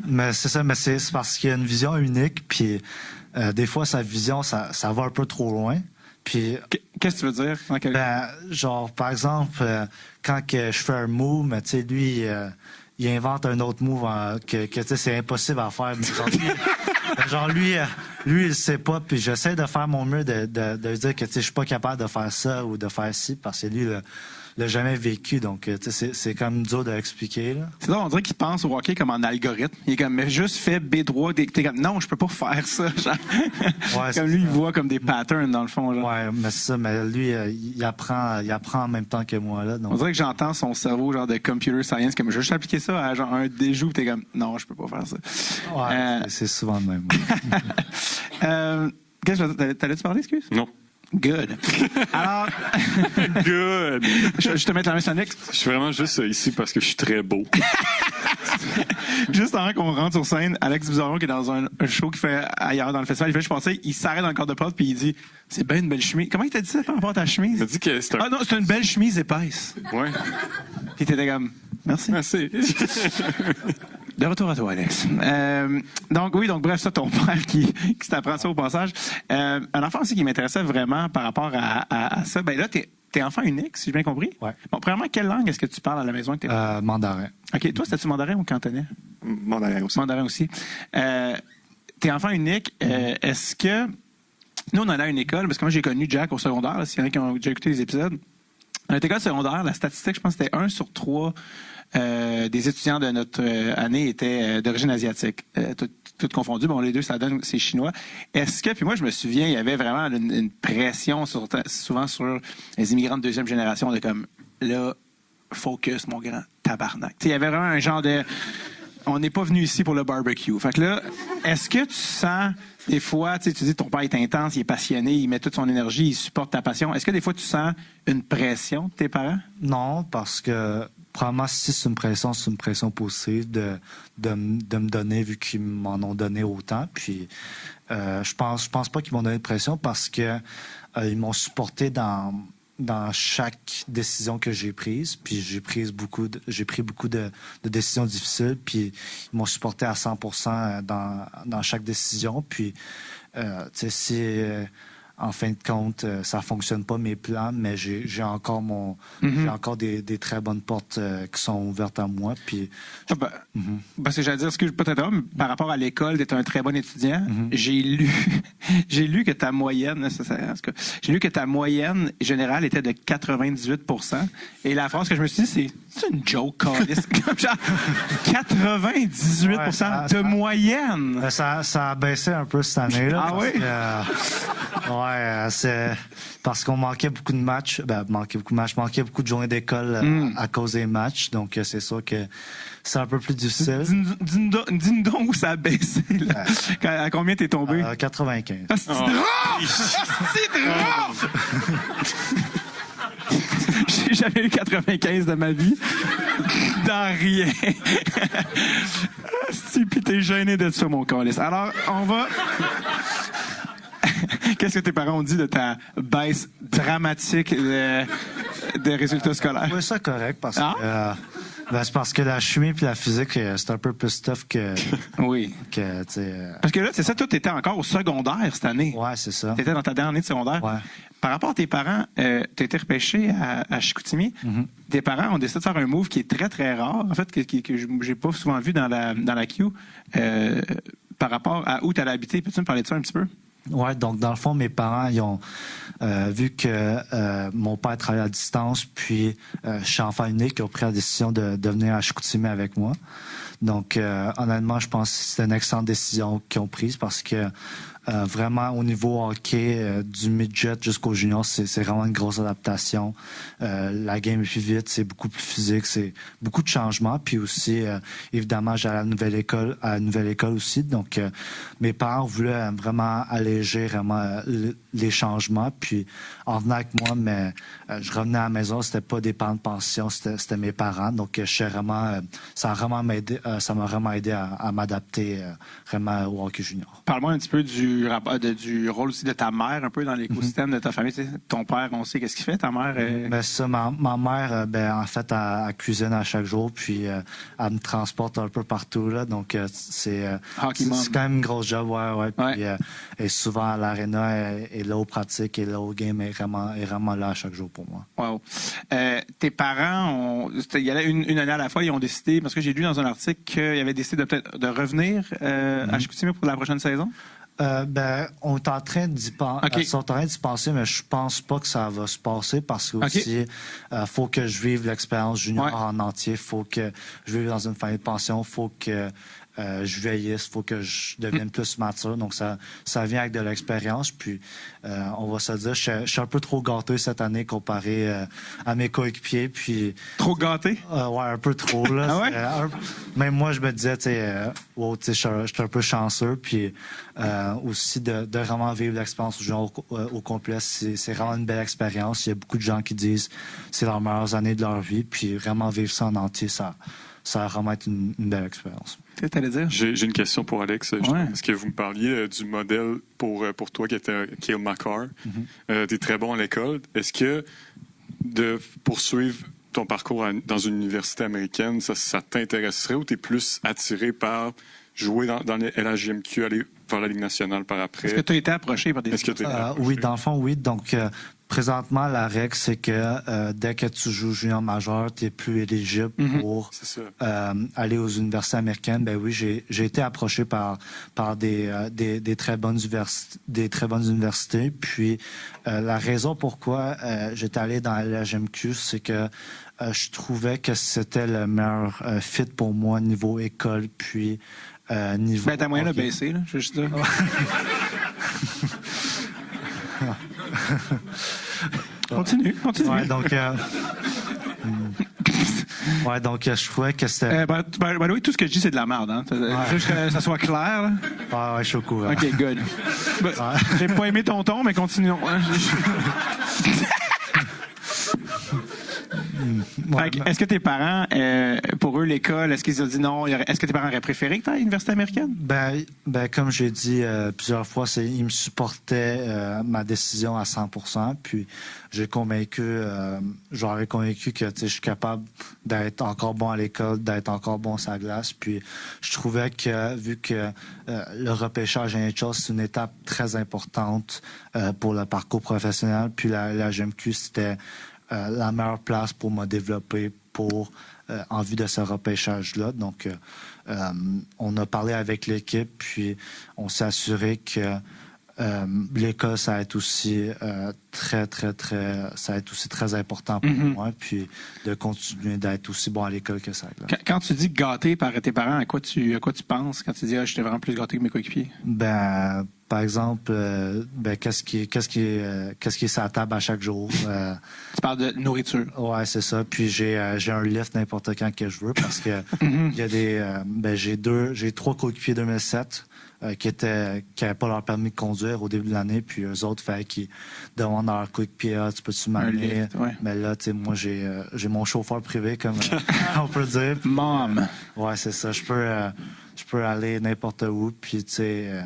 Mais c'est ça, mais c'est parce qu'il a une vision unique, puis des fois, sa vision, ça va un peu trop loin. Puis, qu'est-ce que tu veux dire? Genre, par exemple, quand je fais un move, mais tu sais, lui, il invente un autre move que c'est impossible à faire. Mais genre, lui, il sait pas, puis j'essaie de faire mon mieux de lui dire que je suis pas capable de faire ça ou de faire ci, parce que lui, l'a jamais vécu, donc c'est quand même dur de l'expliquer. Là. C'est là, on dirait qu'il pense au hockey comme en algorithme. Il est comme, mais juste fais B3, t'es comme, non, je peux pas faire ça. Ouais, comme lui, il voit comme des patterns, dans le fond. Genre. Ouais, mais c'est ça, mais lui, il apprend en même temps que moi. Là, donc... On dirait que j'entends son cerveau, genre de computer science, comme, je vais juste appliquer ça à genre un déjou, t'es comme, non, je peux pas faire ça. Ouais, c'est souvent le même. Qu'est-ce que t'allais-tu parler, excuse? Non. Good. Alors. Good. Je te mets la main Sonic. Je suis vraiment juste ici parce que je suis très beau. Juste avant qu'on rentre sur scène, Alex Bizarron, qui est dans un show qu'il fait ailleurs dans le festival, il fait, je pensais, il s'arrête dans le corps de porte puis il dit, c'est bien une belle chemise. Comment il t'a dit ça par rapport à ta chemise? Il m'a dit que c'est Ah non, c'est une belle chemise épaisse. Ouais. Puis t'étais comme, merci. Merci. De retour à toi, Alex. Donc bref, ça, ton père qui t'apprend ça au passage. Un enfant aussi qui m'intéressait vraiment par rapport à ça. Ben là, t'es enfant unique, si j'ai bien compris. Ouais. Bon, premièrement, quelle langue est-ce que tu parles à la maison avec tes parents? Mandarin. OK. Toi, c'était-tu mandarin ou cantonais? Mandarin aussi. Mandarin aussi. T'es enfant unique. Est-ce que... Nous, on allait à une école, parce que moi, j'ai connu Jack au secondaire, s'il y en a qui ont déjà écouté les épisodes. À notre école secondaire, la statistique, je pense que c'était 1 sur 3 des étudiants de notre année étaient d'origine asiatique. Tout confondu. Bon, les deux, ça donne, c'est chinois. Est-ce que, puis moi, je me souviens, il y avait vraiment une pression souvent sur les immigrants de deuxième génération de comme, là, focus, mon grand tabarnak. Il y avait vraiment un genre de, on n'est pas venu ici pour le barbecue. Fait que là, est-ce que tu sens, des fois, tu dis ton père est intense, il est passionné, il met toute son énergie, il supporte ta passion. Est-ce que des fois, tu sens une pression de tes parents? Non, parce que probablement, si c'est une pression positive de me donner, vu qu'ils m'en ont donné autant. Puis, je pense pas qu'ils m'ont donné de pression parce que ils m'ont supporté dans chaque décision que j'ai prise. Puis, j'ai pris beaucoup de décisions difficiles. Puis, ils m'ont supporté à 100% dans chaque décision. Puis, tu sais, si en fin de compte, ça fonctionne pas mes plans, mais j'ai encore j'ai encore des très bonnes portes qui sont ouvertes à moi. Puis, parce que j'allais dire, excuse pas mais par rapport à l'école, d'être un très bon étudiant, j'ai lu que ta moyenne, j'ai lu que ta moyenne générale était de 98%. Et la phrase que je me suis dit, c'est une joke, câlisse. Comme genre 98% de moyenne. Ça a baissé un peu cette année-là. Ah oui? C'est parce qu'on manquait beaucoup de matchs. Manquait beaucoup de journées d'école à cause des matchs. Donc, c'est sûr que c'est un peu plus difficile. Dis-nous donc où ça a baissé. Là. À combien t'es tombé? 95. Ah, c'est drôle! C'est drôle! J'ai jamais eu 95 de ma vie. Dans rien. Si, pis t'es gêné d'être sur mon calice. Alors, on va... Qu'est-ce que tes parents ont dit de ta baisse dramatique des résultats scolaires? Oui, ça correct parce que c'est parce que la chimie et la physique, c'est un peu plus tough que. Oui. Parce que là, c'est ça, toi, t'étais encore au secondaire cette année. Oui, c'est ça. T'étais dans ta dernière année de secondaire. Ouais. Par rapport à tes parents, t'as été repêché à Chicoutimi. Tes parents ont décidé de faire un move qui est très, très rare, en fait, que j'ai pas souvent vu dans la Q. Par rapport à où tu allais habiter. Peux-tu me parler de ça un petit peu? Oui, donc dans le fond, mes parents, ils ont vu que mon père travaillait à distance, puis je suis enfant unique, ils ont pris la décision de venir à Chicoutimi avec moi. Donc, honnêtement, je pense que c'est une excellente décision qu'ils ont prise parce que vraiment, au niveau hockey, du midget jusqu'au junior, c'est vraiment une grosse adaptation. La game est plus vite, c'est beaucoup plus physique, c'est beaucoup de changements. Puis aussi, évidemment, j'ai à la nouvelle école aussi. Donc, mes parents voulaient vraiment alléger vraiment les changements. Puis, en venant avec moi, mais je revenais à la maison, c'était pas des parents de pension, c'était mes parents. Donc, ça m'a vraiment aidé à m'adapter vraiment au hockey junior. Parle-moi un petit peu du rôle aussi de ta mère, un peu dans l'écosystème de ta famille. Tu sais, ton père, on sait qu'est-ce qu'il fait, ta mère? Ma mère, en fait, elle cuisine à chaque jour, puis elle me transporte un peu partout, là. Donc, c'est quand même une grosse job, ouais. Puis, et souvent à l'aréna, et là aux pratiques, et là au game, est vraiment là à chaque jour pour moi. Wow. Tes parents, il y avait une année à la fois, ils ont décidé, parce que j'ai lu dans un article qu'ils avaient décidé peut-être de revenir à Chicoutimi pour la prochaine saison? On est en train d'y penser, mais je pense pas que ça va se passer parce que aussi, faut que je vive l'expérience junior en entier, faut que je vive dans une famille de pension, faut que je vieillisse, faut que je devienne plus mature. Donc, ça vient avec de l'expérience. Puis, on va se dire, je suis un peu trop gâté cette année comparé à mes coéquipiers. Puis, trop gâté? Ouais, un peu trop. Là. Même moi, je me disais, je suis un peu chanceux. Puis, aussi, de vraiment vivre l'expérience au complet, c'est vraiment une belle expérience. Il y a beaucoup de gens qui disent que c'est leurs meilleures années de leur vie. Puis, vraiment vivre ça en entier, ça va vraiment être une belle expérience. Qu'est-ce que tu allais dire? J'ai une question pour Alex. Est-ce que vous me parliez du modèle pour toi qui était Cale Makar? Tu es très bon à l'école. Est-ce que de poursuivre ton parcours dans une université américaine, ça t'intéresserait ou tu es plus attiré par jouer dans les LHJMQ, aller vers la Ligue nationale par après? Est-ce que tu as été approché par des... Oui, dans le fond, oui. Donc, présentement, la règle, c'est que dès que tu joues junior majeur, tu n'es plus éligible pour aller aux universités américaines. Ben oui, j'ai été approché par des très bonnes universités. Puis, la raison pourquoi j'étais allé dans la LHJMQ, c'est que je trouvais que c'était le meilleur fit pour moi niveau école, puis niveau... Ben, t'as moyen de baisser, là, je veux juste dire. Continue. Ouais, donc, je trouvais que c'était... Oui, tout ce que je dis, c'est de la merde. Hein? Juste que ça soit clair. Là. Ouais, je suis au courant. OK, good. J'ai pas aimé ton ton, mais continuons. Hein? Est-ce que tes parents, pour eux, l'école, est-ce qu'ils ont dit non? Est-ce que tes parents auraient préféré que tu ailles à l'université américaine? Ben, comme j'ai dit plusieurs fois, ils me supportaient ma décision à 100%. Puis j'aurais convaincu que je suis capable d'être encore bon à l'école, d'être encore bon sur la glace. Puis je trouvais que, vu que le repêchage NHL, c'est une étape très importante pour le parcours professionnel, puis la GMQ, c'était la meilleure place pour me développer en vue de ce repêchage-là. Donc, on a parlé avec l'équipe, puis on s'est assuré que l'école, ça va être aussi très important pour moi, puis de continuer d'être aussi bon à l'école que ça. Quand tu dis gâté par tes parents, à quoi tu penses quand tu dis j'étais vraiment plus gâté que mes coéquipiers? Par exemple, qu'est-ce qui est sur la table à chaque jour. Tu parles de nourriture. Ouais, c'est ça. Puis j'ai un lift n'importe quand que je veux parce que il y a j'ai 3 coéquipiers 2007 qui n'avaient pas leur permis de conduire au début de l'année, puis eux autres, qu'ils demandent à leur coéquipier, tu peux-tu m'amener? Mais là, tu sais, moi, j'ai mon chauffeur privé, comme on peut dire. Mom. Ouais, c'est ça. Je peux aller n'importe où, puis tu sais.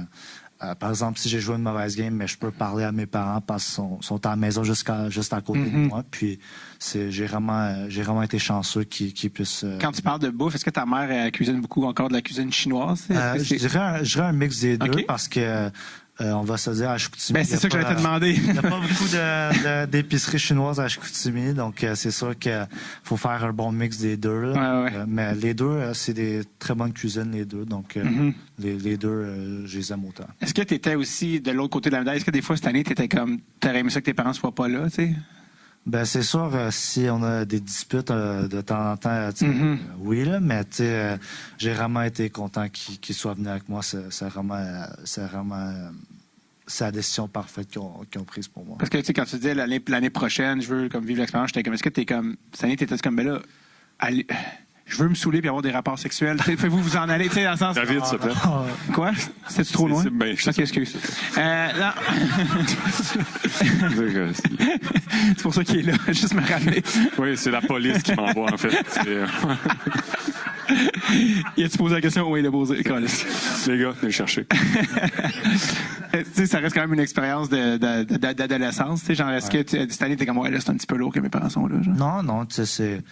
Par exemple, si j'ai joué une mauvaise game, mais je peux parler à mes parents parce qu'ils sont à la maison juste à côté de moi. Puis j'ai vraiment été chanceux qu'ils puissent. Quand tu parles de bouffe, est-ce que ta mère cuisine beaucoup encore de la cuisine chinoise? Je dirais un mix des deux parce que on va se dire à Chicoutimi. C'est ça que j'allais te demander. Il n'y a pas beaucoup d'épiceries chinoises à Chicoutimi, donc c'est sûr qu'il faut faire un bon mix des deux. Ouais. Mais les deux, c'est des très bonnes cuisines, les deux. Donc les deux, je les aime autant. Est-ce que tu étais aussi de l'autre côté de la médaille? Est-ce que des fois, cette année, tu étais comme, t'aurais aimé ça que tes parents ne soient pas là, tu sais? Ben c'est sûr, si on a des disputes de temps en temps, oui, là, mais j'ai vraiment été content qu'ils soient venus avec moi. C'est la décision parfaite qu'ils ont prise pour moi. Parce que tu sais, quand tu dis l'année prochaine, je veux comme vivre l'expérience, j'étais comme, est-ce que t'es comme, cette année, t'étais comme, ben là, je veux me saouler puis avoir des rapports sexuels. Vous en allez, tu sais, dans le sens. David, s'il te plaît. Quoi? C'était-tu trop loin? Ok, excuse. Non. C'est pour ça qu'il est là, juste me rappeler. Oui, c'est la police qui m'envoie, en fait. Il a-tu posé la question? Oui, il a posé. Les gars, venez le chercher. Tu sais, ça reste quand même une expérience d'adolescence. Tu sais, genre, est-ce que cette année, t'es comme, ouais, là, c'est un petit peu lourd que mes parents sont là, genre? Non, tu sais,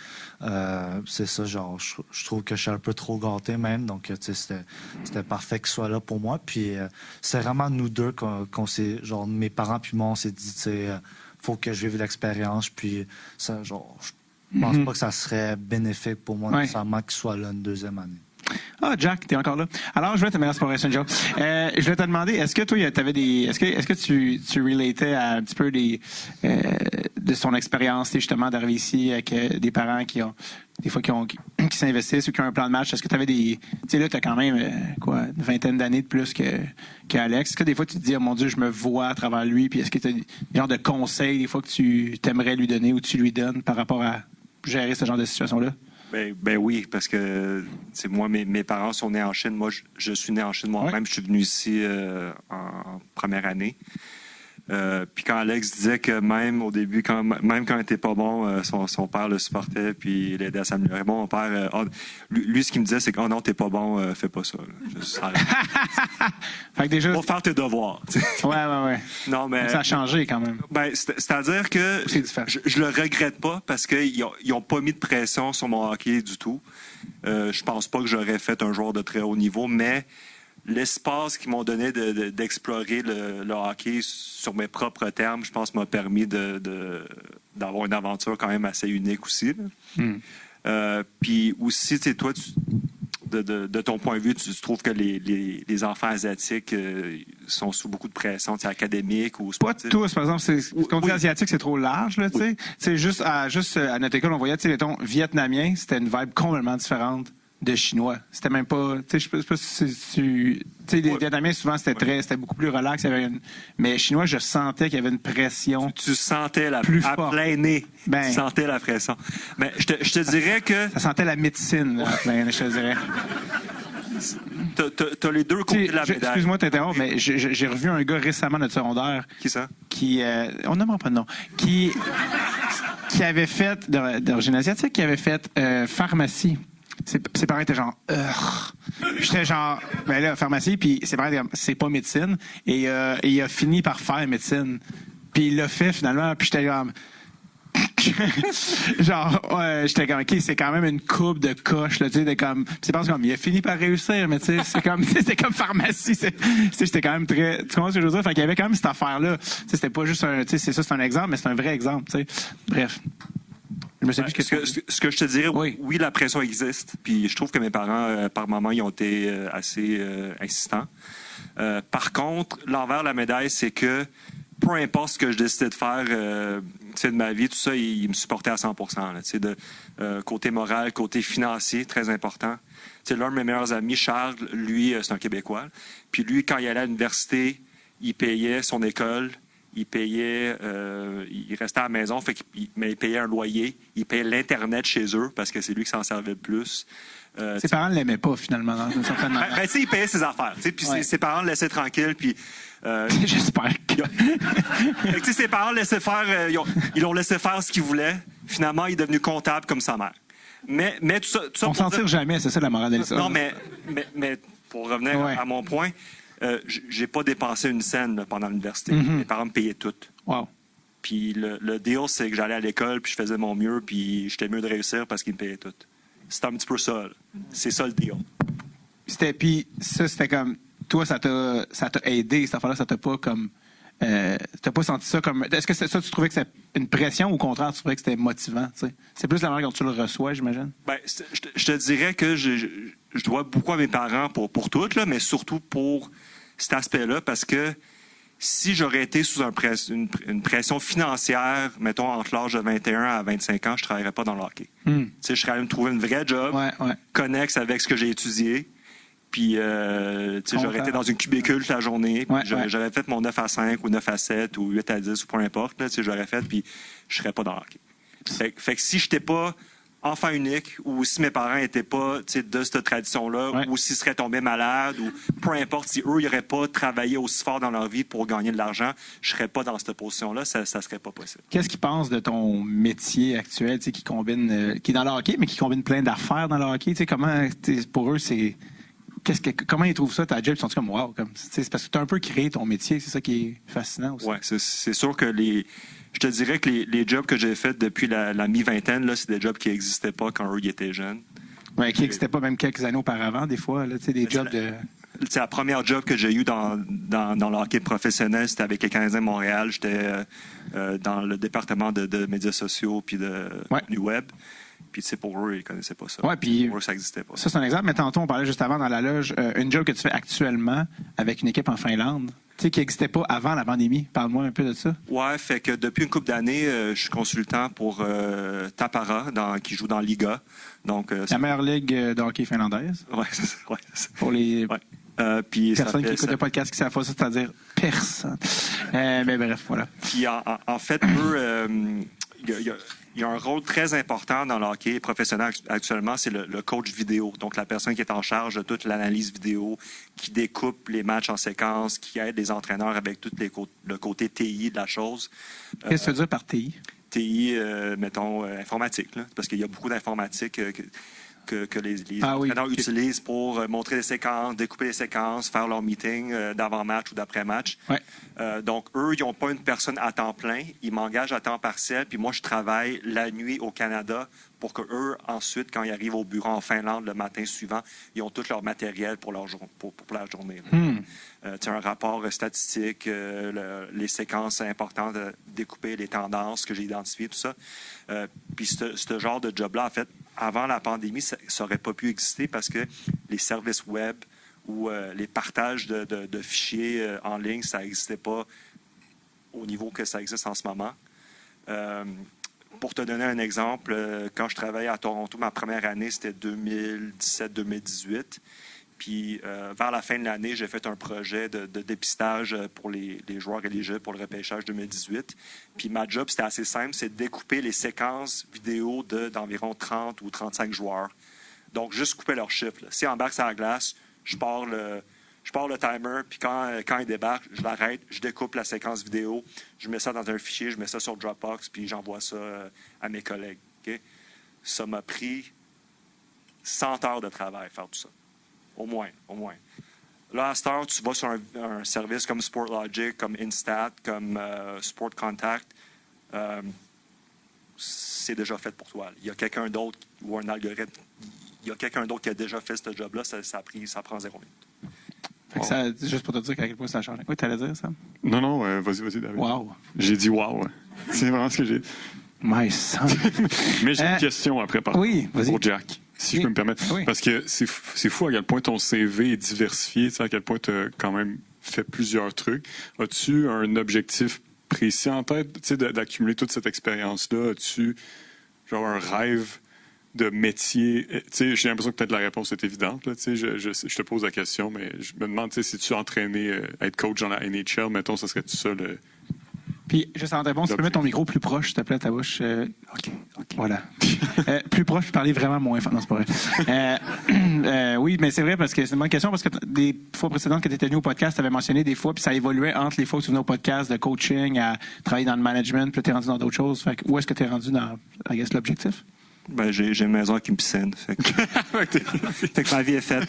c'est ça, genre, je trouve que je suis un peu trop gâté même, donc, tu sais, c'était parfait qu'ils soient là pour moi, puis c'est vraiment nous deux qu'on s'est, genre, mes parents puis moi, on s'est dit, tu sais, faut que je vive l'expérience, puis ça, genre, je pense pas que ça serait bénéfique pour moi nécessairement qu'il soit là une deuxième année. Ah, Jack, t'es encore là. Alors, je vais te mettre pour Joe. Je vais te demander, est-ce que toi, t'avais est-ce que tu relatais à un petit peu de son expérience, justement, d'arriver ici avec des parents qui s'investissent ou qui ont un plan de match? Est-ce que tu avais tu sais, là, t'as quand même, une vingtaine d'années de plus qu'Alex. Est-ce que des fois, tu te dis, oh mon Dieu, je me vois à travers lui, puis est-ce que tu as des genres de conseils, des fois, que tu t'aimerais lui donner ou tu lui donnes par rapport à gérer ce genre de situation-là? Ben oui, parce que moi, mes parents sont nés en Chine. Moi, je suis né en Chine moi-même. Je suis venu ici en première année. Puis quand Alex disait que même au début, même quand il n'était pas bon, son père le supportait puis il aidait à s'améliorer. Bon, mon père, lui, ce qu'il me disait, c'est que non, t'es pas bon, fais pas ça. Fait que déjà, pour faire tes devoirs. Ouais. Non, mais ça a changé quand même. Ben, c'est-à-dire que je le regrette pas parce qu'ils n'ont pas mis de pression sur mon hockey du tout. Je pense pas que j'aurais fait un joueur de très haut niveau, mais l'espace qu'ils m'ont donné d'explorer le hockey sur mes propres termes, je pense, m'a permis d'avoir une aventure quand même assez unique aussi. Puis aussi, tu sais, toi, de ton point de vue, tu trouves que les enfants asiatiques sont sous beaucoup de pression académique ou sportive? Pas tous, par exemple. Quand on dit asiatique, c'est trop large. Là, oui. Juste à notre école, on voyait, mettons, vietnamien, c'était une vibe complètement différente de chinois. C'était même pas, je sais pas si les Vietnamiens, souvent, c'était beaucoup plus relax. Mais chinois, je sentais qu'il y avait une pression. Tu sentais plus à fort. plein nez. Tu sentais la pression. Mais je te dirais que... Ça sentait la médecine, là, à plein nez, je te dirais. T'as les deux côtés de la médaille. Excuse-moi de t'interrompre, mais j'ai revu un gars récemment de notre secondaire. Qui ça? On n'aimera pas de nom. Qui... qui avait fait, d'origine asiatique, qui avait fait pharmacie. Ses parents étaient genre, j'étais genre, ben là, pharmacie, puis ses parents étaient comme, c'est pas médecine. Et il a fini par faire médecine. Puis il l'a fait finalement, puis j'étais comme, genre, j'étais comme, OK, c'est quand même une coupe de coche, là, tu sais, comme, c'est parce qu'il a fini par réussir, mais tu sais, c'est comme pharmacie, j'étais quand même très, tu comprends ce que je veux dire? Fait qu'il y avait quand même cette affaire-là. Tu sais, c'était pas juste tu sais, c'est un exemple, mais c'est un vrai exemple, tu sais. Bref. Je me sais plus ce que je te dirais, oui, la pression existe, puis je trouve que mes parents, par moments, ils ont été assez insistants. Par contre, l'envers de la médaille, c'est que peu importe ce que je décidais de faire de ma vie, tout ça, il me supportait à 100%. Là, côté moral, côté financier, très important. L'un de mes meilleurs amis, Charles, lui, c'est un Québécois. Puis lui, quand il allait à l'université, il payait son école, il payait, il restait à la maison, mais il payait un loyer, il payait l'Internet chez eux parce que c'est lui qui s'en servait le plus. Ses parents ne l'aimaient pas, finalement, dans une certaine manière. Il payait ses affaires. Puis ses parents le laissaient tranquille. Puis, j'espère. Ses parents le laissaient faire, ils l'ont laissé faire ce qu'ils voulaient. Finalement, il est devenu comptable comme sa mère. Mais tout ça on s'en tire jamais, c'est ça la morale de l'histoire. Non, mais pour revenir à mon point, j'ai pas dépensé une scène pendant l'université. Mes parents me payaient tout. Wow. Puis le deal, c'est que j'allais à l'école, puis je faisais mon mieux, puis j'étais mieux de réussir parce qu'ils me payaient tout. C'était un petit peu ça. Là. C'est ça le deal. Puis c'était comme... Toi, ça t'a aidé, cette affaire-là, ça t'a pas comme... t'as pas senti ça comme... Est-ce que c'est ça, tu trouvais que c'était une pression ou au contraire, tu trouvais que c'était motivant? T'sais? C'est plus la manière dont tu le reçois, j'imagine? Ben, je te dirais que je dois beaucoup à mes parents pour tout, là, mais surtout pour cet aspect-là, parce que si j'aurais été sous une pression financière, mettons entre l'âge de 21 à 25 ans, je ne travaillerais pas dans le hockey. Je serais allé me trouver une vraie job, connexe avec ce que j'ai étudié. Puis, j'aurais été dans une cubicule toute la journée. Puis j'aurais fait mon 9 à 5 ou 9 à 7 ou 8 à 10 ou peu importe. Là, j'aurais fait, puis je serais pas dans le hockey. Fait que si je n'étais pas enfant unique ou si mes parents n'étaient pas de cette tradition-là ou s'ils seraient tombés malades ou peu importe, si eux n'auraient pas travaillé aussi fort dans leur vie pour gagner de l'argent, je ne serais pas dans cette position-là, ça ne serait pas possible. Qu'est-ce qu'ils pensent de ton métier actuel qui combine, qui est dans le hockey, mais qui combine plein d'affaires dans le hockey? Comment, pour eux, c'est... Comment ils trouvent ça, ta job? Ils sont comme, wow, c'est parce que tu as un peu créé ton métier, c'est ça qui est fascinant aussi. Oui, c'est sûr que je te dirais que les jobs que j'ai faits depuis la mi-vingtaine, là, c'est des jobs qui n'existaient pas quand eux ils étaient jeunes. Oui, qui n'existaient pas même quelques années auparavant, des fois, là, des jobs de... La première job que j'ai eue dans le hockey professionnel, c'était avec les Canadiens de Montréal. J'étais dans le département de médias sociaux puis du web. Puis, pour eux, ils ne connaissaient pas ça. Ouais, puis pour eux, ça n'existait pas. Ça, c'est un exemple. Mais tantôt, on parlait juste avant dans la loge, une job que tu fais actuellement avec une équipe en Finlande, qui n'existait pas avant la pandémie. Parle-moi un peu de ça. Ouais, fait que depuis une couple d'années, je suis consultant pour Tappara, qui joue dans Liga. Donc, la meilleure ligue de hockey finlandaise. Oui, c'est ça. Pour les puis personnes qui écoutent le podcast qui savent pas ça, c'est-à-dire personne. Mais bref, voilà. Puis, en fait, eux, il y a un rôle très important dans le hockey professionnel actuellement, c'est le coach vidéo. Donc, la personne qui est en charge de toute l'analyse vidéo, qui découpe les matchs en séquence, qui aide les entraîneurs avec tout le côté TI de la chose. Qu'est-ce que tu veux dire par TI? TI, mettons, informatique, là, parce qu'il y a beaucoup d'informatique que les entraîneurs utilisent pour montrer les séquences, découper les séquences, faire leur meeting d'avant-match ou d'après-match. Ouais. Donc, eux, ils n'ont pas une personne à temps plein. Ils m'engagent à temps partiel. Puis moi, je travaille la nuit au Canada pour qu'eux, ensuite, quand ils arrivent au bureau en Finlande le matin suivant, ils ont tout leur matériel pour la journée. Un rapport statistique, les séquences importantes, découper les tendances que j'ai identifiées, tout ça. Puis ce genre de job-là, en fait, avant la pandémie, ça n'aurait pas pu exister parce que les services web ou les partages de fichiers en ligne, ça n'existait pas au niveau que ça existe en ce moment. Pour te donner un exemple, quand je travaillais à Toronto, ma première année, c'était 2017-2018. Puis, vers la fin de l'année, j'ai fait un projet de dépistage pour les joueurs éligibles pour le repêchage 2018. Puis, ma job, c'était assez simple, c'est de découper les séquences vidéo d'environ 30 ou 35 joueurs. Donc, juste couper leurs chiffres. Si embarque sur la glace, je pars Je pars le timer, puis quand il débarque, je l'arrête, je découpe la séquence vidéo, je mets ça dans un fichier, je mets ça sur Dropbox, puis j'envoie ça à mes collègues. Okay? Ça m'a pris 100 heures de travail faire tout ça. Au moins. Là, à cette heure, tu vas sur un service comme SportLogic, comme Instat, comme Sport Contact. C'est déjà fait pour toi. Il y a quelqu'un d'autre ou un algorithme. Il y a quelqu'un d'autre qui a déjà fait ce job-là. Ça prend 0 minutes. Fait que ça, juste pour te dire à quel point ça a changé. Oui, tu allais dire, Sam? Non, vas-y, David. Wow. J'ai dit wow. C'est vraiment ce que j'ai dit. My son. Mais j'ai une question après, par Oui, vas-y. pour Jack, si je peux me permettre. Oui. Parce que c'est fou à quel point ton CV est diversifié, à quel point tu as quand même fait plusieurs trucs. As-tu un objectif précis en tête, d'accumuler toute cette expérience-là? As-tu genre un rêve de métier? J'ai l'impression que peut-être la réponse est évidente. Là, je te pose la question, mais je me demande si tu entraîné à être coach dans la NHL, mettons, ça serait-tu ça le... Puis, juste en réponse, tu peux mettre ton micro plus proche, s'il te plaît, à ta bouche. OK. Voilà. Plus proche, puis parler vraiment moins fort. Non, c'est pas vrai. Oui, mais c'est vrai, parce que c'est une bonne question, parce que des fois précédentes que tu étais venu au podcast, tu avais mentionné des fois, puis ça évoluait entre les fois où tu venais au podcast de coaching à travailler dans le management, puis tu es rendu dans d'autres choses. Fait que, où est-ce que tu es rendu dans, I guess, l'objectif? Ben, j'ai une maison avec une piscine. Fait que ma vie est faite.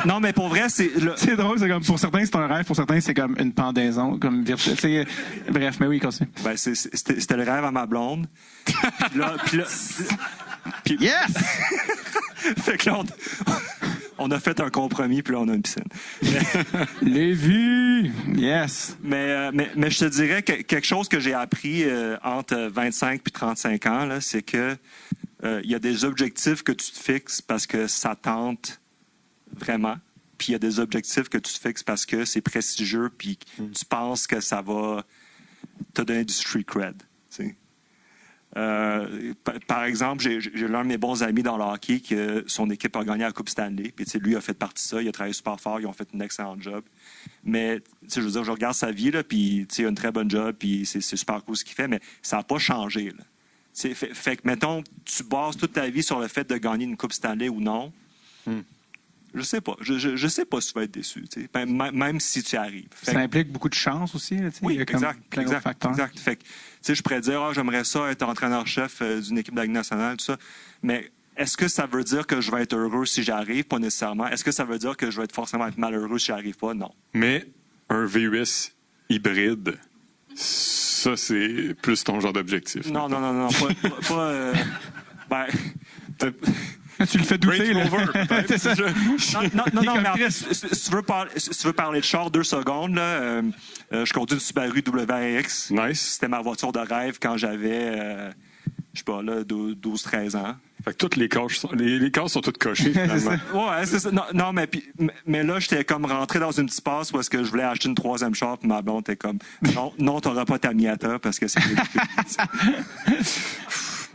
Non, mais pour vrai, c'est drôle, c'est comme pour certains c'est un rêve, pour certains c'est comme une pendaison, comme virtuelle. Bref, mais oui, continue. Ben, c'était le rêve à ma blonde. Puis Yes! fait que là, on a fait un compromis, puis là, on a une piscine. Lévis! Yes! Mais je te dirais que quelque chose que j'ai appris entre 25 et 35 ans, là, c'est que il y a des objectifs que tu te fixes parce que ça tente vraiment. Puis il y a des objectifs que tu te fixes parce que c'est prestigieux, puis tu penses que ça va te donner du street cred. T'sais. Par exemple, j'ai l'un de mes bons amis dans le hockey que son équipe a gagné la Coupe Stanley. Puis lui a fait partie de ça, il a travaillé super fort, ils ont fait une excellente job. Mais je veux dire, je regarde sa vie, là, puis il a une très bonne job, puis c'est super cool ce qu'il fait, mais ça n'a pas changé. Là. Fait que, mettons, tu bases toute ta vie sur le fait de gagner une Coupe Stanley ou non. Je sais pas. Je sais pas si tu vas être déçu. Même si tu y arrives. Ça implique beaucoup de chance aussi. Là, oui, il y a exact. Plein d'autres facteurs. Exact. Fait que, je pourrais dire, j'aimerais ça être entraîneur-chef d'une équipe de la Ligue nationale, tout ça. Mais est-ce que ça veut dire que je vais être heureux si j'arrive? Pas nécessairement. Est-ce que ça veut dire que je vais forcément être malheureux si j'arrive pas? Non. Mais un VUS hybride, ça, c'est plus ton genre d'objectif. Non. Tu le fais douter, là. C'est ça. Non, mais si tu veux parler de char 2 secondes, là, je conduis une Subaru WRX. Nice. C'était ma voiture de rêve quand j'avais, je sais pas, là, 12-13 ans. Fait que toutes les cases sont toutes cochées, finalement. Ouais, c'est ça. Non, mais là, j'étais comme rentré dans une petite passe parce que je voulais acheter une 3e char, puis ma blonde était comme, non, t'auras pas ta Miata parce que c'est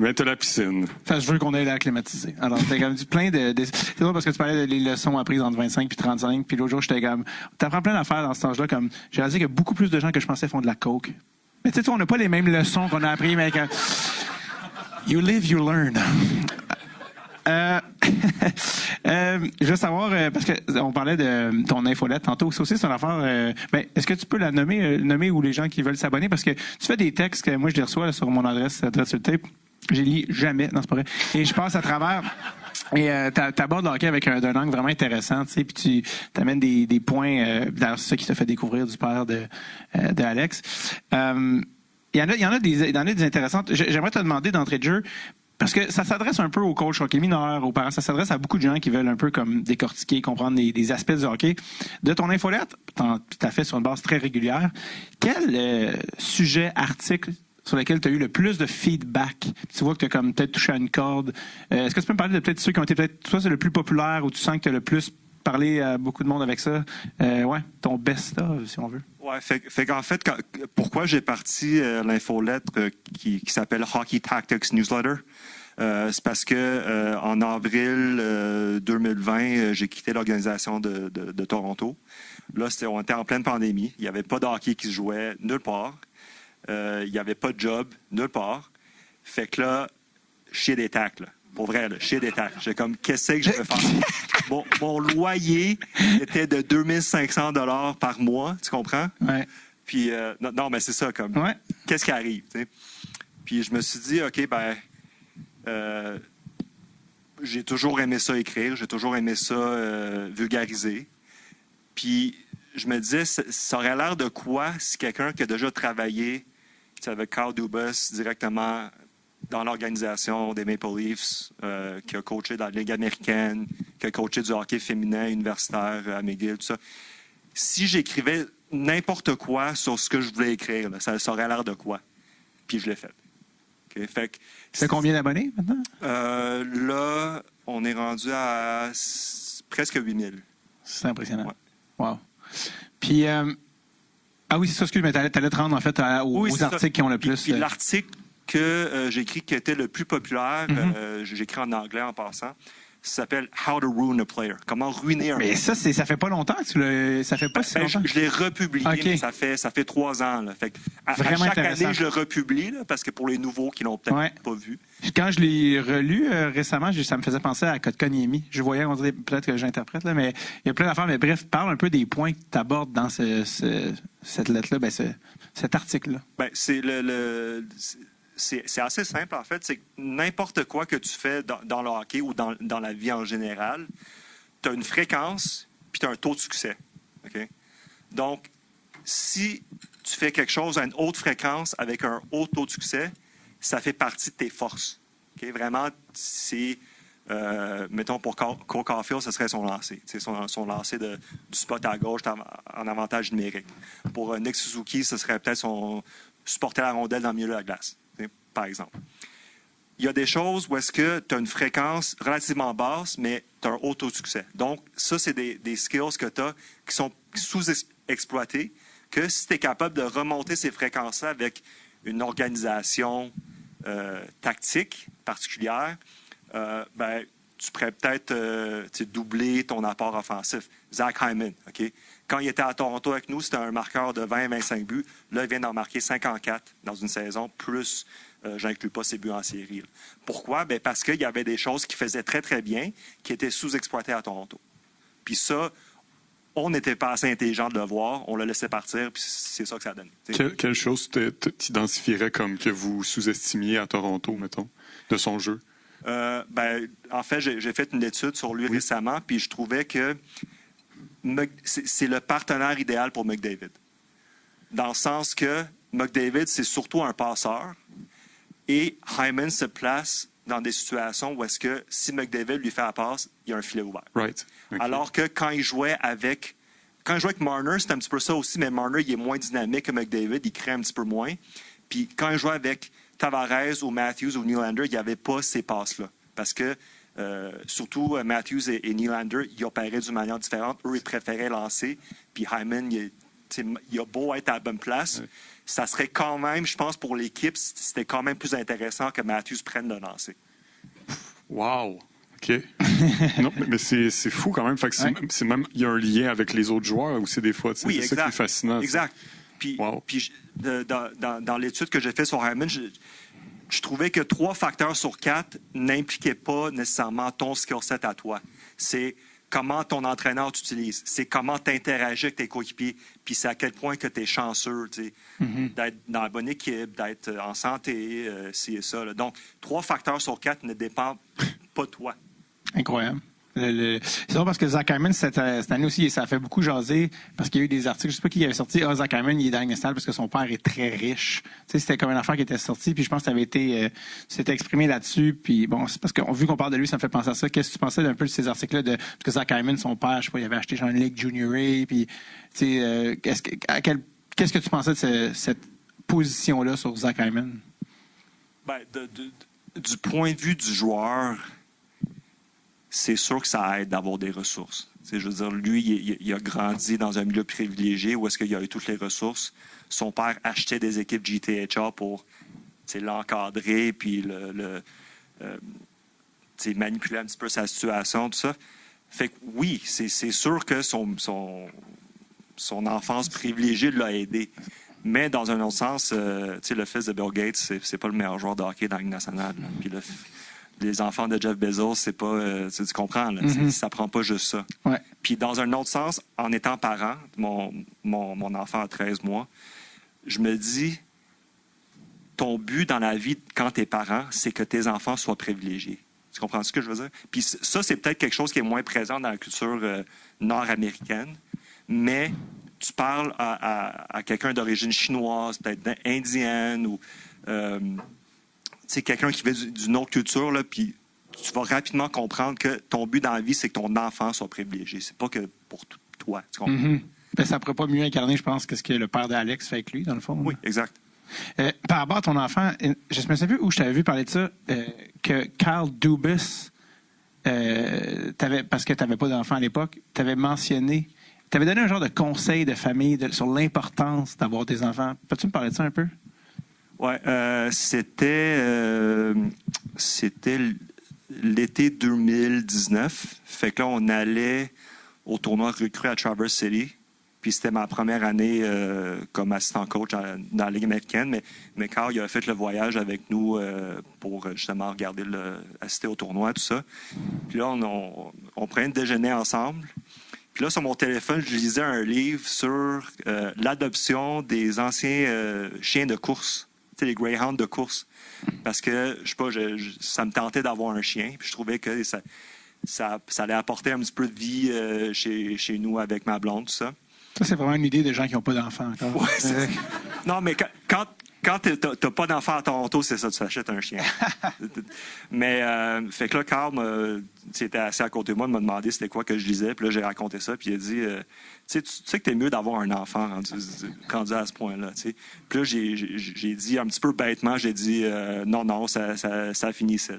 Mais t'as la piscine. Enfin, je veux qu'on ait l'air climatisé. Alors, t'as comme dit plein de... C'est drôle parce que tu parlais des leçons apprises entre 25 et 35, puis l'autre jour, j'étais comme... T'apprends plein d'affaires dans cet âge-là, comme... J'ai réalisé qu'il y a beaucoup plus de gens que je pensais font de la coke. Mais tu sais, on n'a pas les mêmes leçons qu'on a apprises, mais... You live, you learn. Je veux savoir, parce qu'on parlait de ton infolette tantôt, ça aussi c'est une affaire, est-ce que tu peux la nommer ou les gens qui veulent s'abonner? Parce que tu fais des textes que moi je les reçois là, sur mon adresse Tape. Je lis jamais, non c'est pas vrai. Et je passe à travers et t'abordes le hockey avec un angle vraiment intéressant, tu sais, puis tu t'amènes des points, d'ailleurs c'est ça qui t'a fait découvrir du père de Alex. Il y en a des intéressantes. J'aimerais te demander d'entrée de jeu, parce que ça s'adresse un peu aux coachs hockey mineurs, aux parents, ça s'adresse à beaucoup de gens qui veulent un peu comme décortiquer, comprendre des aspects du hockey. De ton infolette, tu as fait sur une base très régulière, quel sujet, article sur lequel tu as eu le plus de feedback? Tu vois que tu as comme peut-être touché à une corde. Est-ce que tu peux me parler de peut-être ceux qui ont été peut-être, toi c'est le plus populaire, ou tu sens que tu as le plus parlé à beaucoup de monde avec ça? Ton best-of, si on veut. Ouais, fait qu'en fait, pourquoi j'ai parti l'infolettre qui s'appelle Hockey Tactics Newsletter? C'est parce que en avril 2020, j'ai quitté l'organisation de Toronto. Là, on était en pleine pandémie. Il n'y avait pas de hockey qui se jouait nulle part. Il n'y avait pas de job nulle part. Fait que là, chier des tacles. Pour vrai, là, chier des tacles. J'ai comme, qu'est-ce que je vais faire? mon loyer était de 2500 $ par mois, tu comprends? Ouais. Puis, non, mais c'est ça, comme, Ouais. qu'est-ce qui arrive, tu sais? Puis je me suis dit, OK, j'ai toujours aimé ça écrire, j'ai toujours aimé ça vulgariser. Puis je me disais, ça aurait l'air de quoi si quelqu'un qui a déjà travaillé avec Carl Dubas directement dans l'organisation des Maple Leafs, qui a coaché dans la Ligue américaine, qui a coaché du hockey féminin universitaire à McGill, tout ça. Si j'écrivais n'importe quoi sur ce que je voulais écrire, là, ça aurait l'air de quoi? Puis je l'ai fait. Okay? Fait que, c'est combien d'abonnés maintenant? Là, on est rendu à presque 8000. C'est impressionnant. Ouais. Wow. Puis, ah oui, c'est ça, excuse-moi, t'allais te rendre en fait aux articles ça. qui ont le plus. Puis l'article que j'ai écrit qui était le plus populaire, j'ai écrit en anglais en passant, ça s'appelle How to Ruin a Player. Comment ruiner un Mais ça fait pas longtemps que tu l'as. Ça fait pas si longtemps. Je l'ai republié, Okay. mais ça fait 3 ans. Là. Fait à chaque année, je le republie, là, parce que pour les nouveaux qui l'ont peut-être pas vu. Quand je l'ai relu récemment, ça me faisait penser à Kotkaniemi. Je voyais, on dirait peut-être que j'interprète, là, mais il y a plein d'affaires. Mais bref, parle un peu des points que tu abordes dans cette lettre-là, cet article-là. C'est assez simple, en fait. C'est que n'importe quoi que tu fais dans le hockey ou dans la vie en général, tu as une fréquence puis tu as un taux de succès. Okay? Donc, si tu fais quelque chose à une haute fréquence avec un haut taux de succès, ça fait partie de tes forces. Okay? Vraiment, c'est... mettons, pour Cole Caulfield, ce serait son lancer. Son lancer du spot à gauche en avantage numérique. Pour Nick Suzuki, ce serait peut-être son supporter la rondelle dans le milieu de la glace, par exemple. Il y a des choses où est-ce que tu as une fréquence relativement basse, mais tu as un haut taux de succès. Donc, ça, c'est des skills que tu as qui sont sous-exploités, que si tu es capable de remonter ces fréquences-là avec une organisation tactique particulière, tu pourrais peut-être doubler ton apport offensif. Zach Hyman, OK? Quand il était à Toronto avec nous, c'était un marqueur de 20-25 buts. Là, il vient d'en marquer 54 dans une saison, plus, j'inclus pas ses buts en série. Là. Pourquoi? Parce qu'il y avait des choses qu'il faisait très, très bien, qui étaient sous-exploitées à Toronto. Puis ça, on n'était pas assez intelligent de le voir, on l'a laissé partir, puis c'est ça que ça donne. Quelle chose t'identifierais comme que vous sous-estimiez à Toronto, mettons, de son jeu? En fait, j'ai fait une étude sur lui récemment, puis je trouvais que c'est le partenaire idéal pour McDavid. Dans le sens que McDavid, c'est surtout un passeur, et Hyman se place dans des situations où est-ce que si McDavid lui fait la passe, il y a un filet ouvert. Right. Okay. Alors que quand il jouait avec Marner, c'était un petit peu ça aussi, mais Marner, il est moins dynamique que McDavid, il crée un petit peu moins. Puis quand il jouait avec Tavares ou Matthews ou Nylander, il n'y avait pas ces passes-là. Parce que, surtout Matthews et Nylander, ils opéraient d'une manière différente. Eux, ils préféraient lancer. Puis Hyman, il a beau être à la bonne place. Oui. Ça serait quand même, je pense, pour l'équipe, c'était quand même plus intéressant que Matthews prenne le lancer. Wow! OK. Non, mais c'est fou quand même. Fait que c'est même, il y a un lien avec les autres joueurs aussi, des fois. Oui, c'est ça qui est fascinant. Exact. Puis, dans l'étude que j'ai faite sur Hyman, je trouvais que 3 facteurs sur 4 n'impliquaient pas nécessairement ton skill set à toi. C'est comment ton entraîneur t'utilise, c'est comment tu interagis avec tes coéquipiers, puis c'est à quel point que tu es chanceux d'être dans la bonne équipe, d'être en santé, ci et ça. Là. Donc, 3 facteurs sur 4 ne dépendent pas de toi. Incroyable. C'est drôle parce que Zach Hyman, cette année aussi, ça a fait beaucoup jaser parce qu'il y a eu des articles, je ne sais pas qui avait sorti, Zach Hyman, il est dans la Ligue nationale parce que son père est très riche. Tu sais, c'était comme une affaire qui était sortie, puis je pense que tu s'était exprimé là-dessus, puis bon, c'est parce que vu qu'on parle de lui, ça me fait penser à ça. Qu'est-ce que tu pensais d'un peu de ces articles-là, parce que Zach Hyman, son père, je sais pas, il avait acheté genre une Ligue Junior A, puis tu sais, qu'est-ce que tu pensais de cette position-là sur Zach Hyman? Du point de vue du joueur, c'est sûr que ça aide d'avoir des ressources. Je veux dire, lui, il a grandi dans un milieu privilégié où est-ce qu'il a eu toutes les ressources. Son père achetait des équipes JTHA pour l'encadrer puis manipuler un petit peu sa situation, tout ça. Fait que oui, c'est sûr que son enfance privilégiée l'a aidé. Mais dans un autre sens, le fils de Bill Gates, c'est pas le meilleur joueur de hockey dans la Ligue nationale. Puis les enfants de Jeff Bezos, c'est pas... tu comprends, là, ça prend pas juste ça. Ouais. Puis dans un autre sens, en étant parent, mon enfant a 13 mois, je me dis, ton but dans la vie quand tu es parent, c'est que tes enfants soient privilégiés. Tu comprends ce que je veux dire? Puis ça, c'est peut-être quelque chose qui est moins présent dans la culture nord-américaine, mais tu parles à quelqu'un d'origine chinoise, peut-être indienne, ou quelqu'un qui vient d'une autre culture, là, puis tu vas rapidement comprendre que ton but dans la vie, c'est que ton enfant soit privilégié. C'est pas que pour toi. Tu comprends? Mm-hmm. Ben, ça ne pourrait pas mieux incarner, je pense, que ce que le père d'Alex fait avec lui, dans le fond. Oui, exact. Par rapport à ton enfant, je ne me souviens plus où je t'avais vu parler de ça, que Carl Dubus, parce que tu n'avais pas d'enfant à l'époque, tu avais mentionné, tu avais donné un genre de conseil de famille sur l'importance d'avoir des enfants. Peux-tu me parler de ça un peu? Oui, c'était l'été 2019. Fait que là, on allait au tournoi recrue à Traverse City. Puis c'était ma première année comme assistant coach dans la Ligue américaine. Mais Carl, il a fait le voyage avec nous pour justement assister au tournoi, tout ça. Puis là, on prenait le déjeuner ensemble. Puis là, sur mon téléphone, je lisais un livre sur l'adoption des anciens chiens de course, tu sais, les greyhounds de course. Parce que, je sais pas, ça me tentait d'avoir un chien. Puis je trouvais que ça allait apporter un petit peu de vie chez nous avec ma blonde, tout ça. Ça, c'est vraiment une idée de gens qui n'ont pas d'enfants encore. Ouais, non, mais quand tu n'as pas d'enfant à Toronto, c'est ça, tu achètes un chien. Mais, fait que là, Carl était assis à côté de moi, m'a demandé c'était quoi que je lisais. Puis là, j'ai raconté ça. Puis il a dit, tu sais que t'es mieux d'avoir un enfant rendu à ce point-là. T'sais. Puis là, j'ai dit un petit peu bêtement, j'ai dit, non, ça finit ici.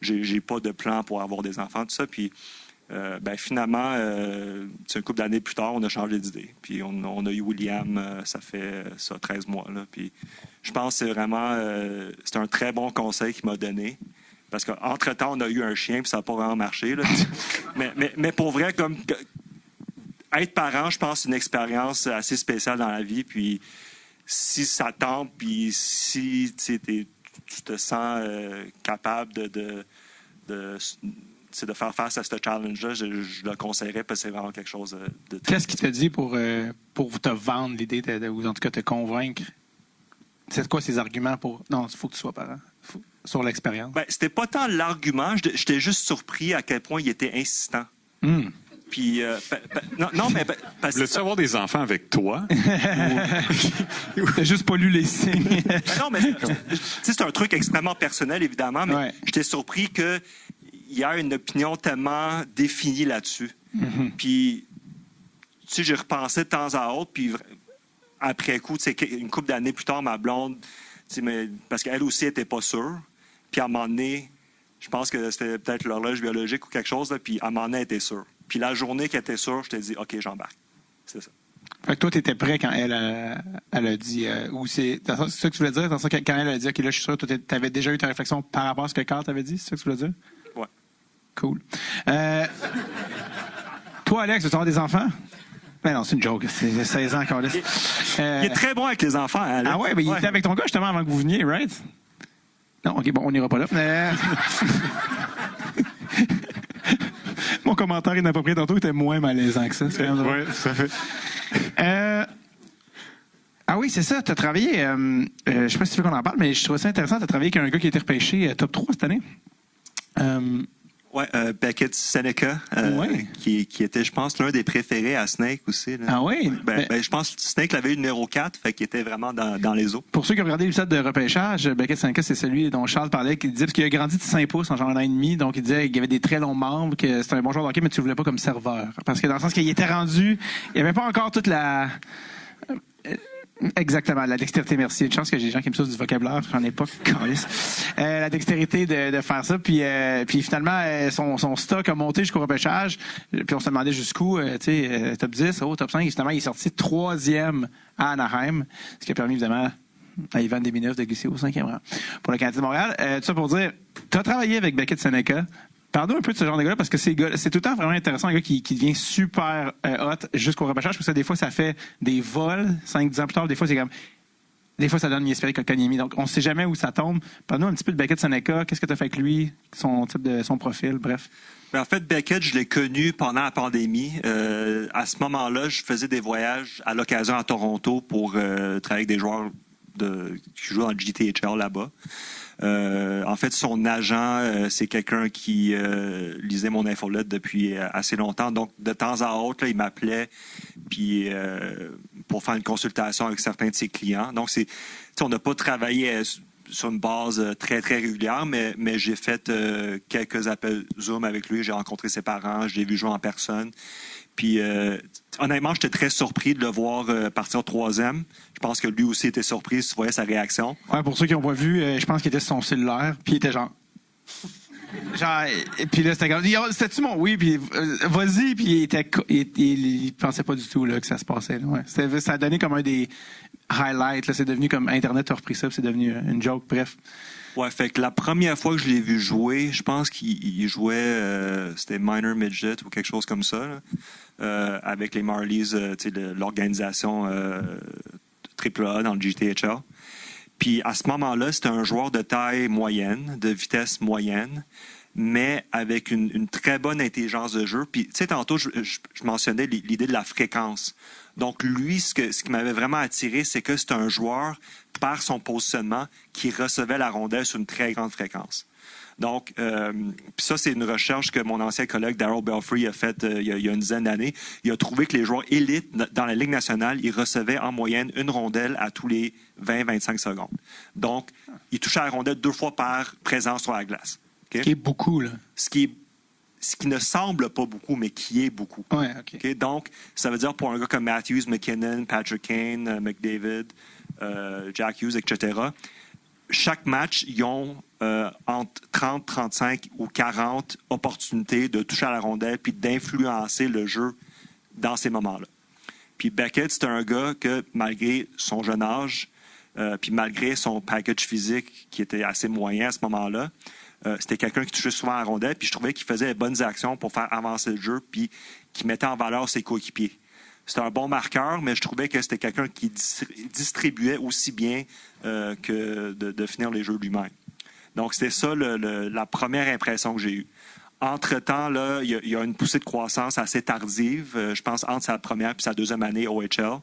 J'ai pas de plan pour avoir des enfants, tout ça. Puis, finalement, une couple d'années plus tard, on a changé d'idée. Puis on a eu William, ça fait 13 mois. Là. Puis je pense que c'est vraiment c'est un très bon conseil qu'il m'a donné. Parce qu'entre-temps, on a eu un chien, puis ça n'a pas vraiment marché. Là. mais pour vrai, comme être parent, je pense que c'est une expérience assez spéciale dans la vie. Puis si ça tente, puis si tu te sens capable de faire face à ce challenge-là, je le conseillerais parce que c'est vraiment quelque chose de très... Qu'est-ce qu'il t'a dit pour te vendre l'idée, ou en tout cas te convaincre? C'est quoi ses arguments pour... Non, il faut que tu sois parent. Sur l'expérience. C'était pas tant l'argument, j'étais juste surpris à quel point il était insistant. Puis, non, mais... Voulais-tu avoir des enfants avec toi? T'as juste pas lu les signes. Non, mais c'est un truc extrêmement personnel, évidemment, mais j'étais surpris que il y a une opinion tellement définie là-dessus. Mm-hmm. Puis, tu sais, j'ai repensé de temps à autre, puis après coup, tu sais, une couple d'années plus tard, ma blonde, parce qu'elle aussi n'était pas sûre, puis à un moment donné, je pense que c'était peut-être l'horloge biologique ou quelque chose, là, puis à un moment donné, elle était sûre. Puis la journée qu'elle était sûre, je t'ai dit, OK, j'embarque. C'est ça. Fait que toi, tu étais prêt quand elle a dit... ou c'est ça que tu voulais dire? Dans ça, quand elle a dit, OK, là, je suis sûr, toi, tu avais déjà eu ta réflexion par rapport à ce que Carl t'avait dit? C'est ça que tu voulais dire? Oui. Cool. Toi, Alex, veux-tu avoir des enfants? Ben non, c'est une joke. C'est 16 ans encore là. Il est très bon avec les enfants. Alex. Ah ouais, mais il était avec ton gars justement avant que vous veniez, right? Non, OK, bon, on n'ira pas là. Mon commentaire inapproprié tantôt était moins malaisant que ça. Oui, ça fait. Ah oui, c'est ça. Tu as travaillé, je sais pas si tu veux qu'on en parle, mais je trouvais ça intéressant. Tu as travaillé avec un gars qui a été repêché top 3 cette année. Oui, Beckett Seneca, qui était, je pense, l'un des préférés à Snake aussi. Là. Ah oui? Je pense que Snake l'avait eu numéro 4, fait qu'il était vraiment dans les eaux. Pour ceux qui ont regardé l'épisode de repêchage, Beckett Seneca, c'est celui dont Charles parlait, qui disait, parce qu'il a grandi de 5 pouces en genre un an et demi, donc il disait qu'il avait des très longs membres, que c'était un bon joueur de hockey, mais tu le voulais pas comme serveur. Parce que dans le sens qu'il était rendu, il n'y avait pas encore toute la... Exactement, la dextérité, merci. Une chance que j'ai des gens qui me souffrent du vocabulaire, j'en ai pas. La dextérité de faire ça, puis finalement, son stock a monté jusqu'au repêchage, puis on se demandait jusqu'où, top 10, top 5, et finalement, il est sorti 3e à Anaheim, ce qui a permis évidemment à Ivan Demidov de glisser au 5e rang pour le Canadien de Montréal. Tout ça pour dire, tu as travaillé avec Beckett Seneca. Parle-nous un peu de ce genre de gars-là, parce que c'est tout le temps vraiment intéressant, un gars qui devient super hot jusqu'au repêchage, parce que des fois, ça fait des vols, 5-10 ans plus tard, des fois, c'est comme, des fois, ça donne Jesperi Kotkaniemi. Donc, on ne sait jamais où ça tombe. Parle-nous un petit peu de Beckett Seneca. Qu'est-ce que tu as fait avec lui, son profil, bref. En fait, Beckett, je l'ai connu pendant la pandémie. À ce moment-là, je faisais des voyages à l'occasion à Toronto pour travailler avec des joueurs qui jouent dans le JTHL là-bas. En fait, son agent, c'est quelqu'un qui lisait mon infolette depuis assez longtemps. Donc, de temps à autre, là, il m'appelait puis pour faire une consultation avec certains de ses clients. Donc, on n'a pas travaillé sur une base très, très régulière, mais j'ai fait quelques appels Zoom avec lui. J'ai rencontré ses parents, je l'ai vu jouer en personne. Puis, honnêtement, j'étais très surpris de le voir partir 3e. Je pense que lui aussi était surpris si tu voyais sa réaction. Ouais, pour ceux qui n'ont pas vu, je pense qu'il était sur son cellulaire, puis il était genre... et puis là, c'était comme... C'était-tu mon... Oui, puis vas-y, puis il pensait pas du tout là, que ça se passait. Là. Ouais. Ça a donné comme un des highlights. Là. C'est devenu comme Internet a repris ça, puis c'est devenu une joke, bref. Ouais, fait que la première fois que je l'ai vu jouer, je pense qu'il jouait, c'était Minor Midget ou quelque chose comme ça, là, avec les Marlies, l'organisation AAA dans le JTHL. Puis à ce moment-là, c'était un joueur de taille moyenne, de vitesse moyenne, mais avec une très bonne intelligence de jeu. Puis, tu sais, tantôt, je mentionnais l'idée de la fréquence. Donc, lui, ce qui m'avait vraiment attiré, c'est que c'est un joueur, par son positionnement, qui recevait la rondelle sur une très grande fréquence. Donc, ça, c'est une recherche que mon ancien collègue Darryl Belfry a faite il y a une dizaine d'années. Il a trouvé que les joueurs élites dans la Ligue nationale, ils recevaient en moyenne une rondelle à tous les 20-25 secondes. Donc, ils touchaient la rondelle 2 fois par présence sur la glace. Okay? Ce qui est beaucoup, là. Ce qui ne semble pas beaucoup, mais qui est beaucoup. Ouais, OK. Okay? Donc, ça veut dire pour un gars comme Matthews, McKinnon, Patrick Kane, McDavid, Jack Hughes, etc., chaque match, ils ont entre 30, 35 ou 40 opportunités de toucher à la rondelle puis d'influencer le jeu dans ces moments-là. Puis Beckett, c'est un gars que, malgré son jeune âge, puis malgré son package physique qui était assez moyen à ce moment-là, c'était quelqu'un qui touchait souvent à la rondelle, puis je trouvais qu'il faisait les bonnes actions pour faire avancer le jeu, puis qui mettait en valeur ses coéquipiers. C'était un bon marqueur, mais je trouvais que c'était quelqu'un qui distribuait aussi bien que de finir les jeux lui-même. Donc, c'était ça la première impression que j'ai eue. Entre-temps, là, il y a une poussée de croissance assez tardive, je pense, entre sa première et sa deuxième année OHL.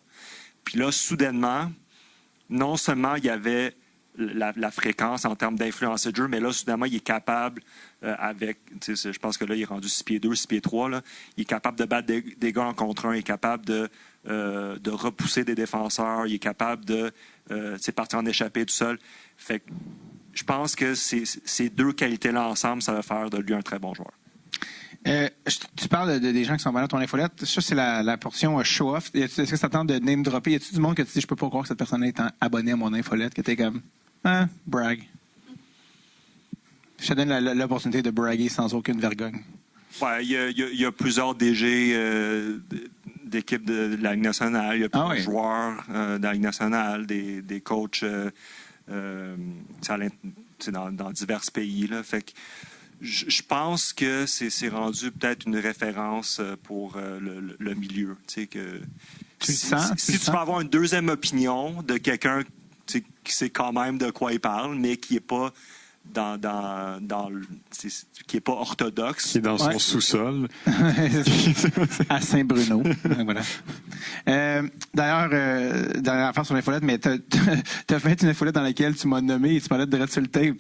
Puis là, soudainement, non seulement il y avait la fréquence en termes d'influence de jeu, mais là, soudainement, il est capable, je pense que là, il est rendu 6 pieds 2, 6 pieds 3, là, il est capable de battre des gars en contre un, il est capable de repousser des défenseurs, il est capable de partir en échappée tout seul. Fait que je pense que ces deux qualités-là ensemble, ça va faire de lui un très bon joueur. Tu parles des gens qui sont abonnés à ton infolette. Ça, c'est la portion show-off. Est-ce que ça tente de name-dropper? Y a-t-il du monde que tu dis, je peux pas croire que cette personne est abonnée à mon infolette, que t'es comme, brag. Je te donne l'opportunité de braguer sans aucune vergogne. Ouais, il y a plusieurs DG d'équipes de la Ligue nationale. Il y a plusieurs joueurs de la Ligue nationale, des coachs dans divers pays. Là. Fait que je pense que c'est rendu peut-être une référence pour le milieu. Tu sais, que tu le sens? Si tu veux avoir une deuxième opinion de quelqu'un qui sait quand même de quoi il parle, mais qui n'est pas qui est pas orthodoxe. Qui est dans son sous-sol. À Saint-Bruno. Voilà. D'ailleurs, dernière affaire sur l'infolette, mais t'as fait une infolette dans laquelle tu m'as nommé et tu parlais de Red sur le tape.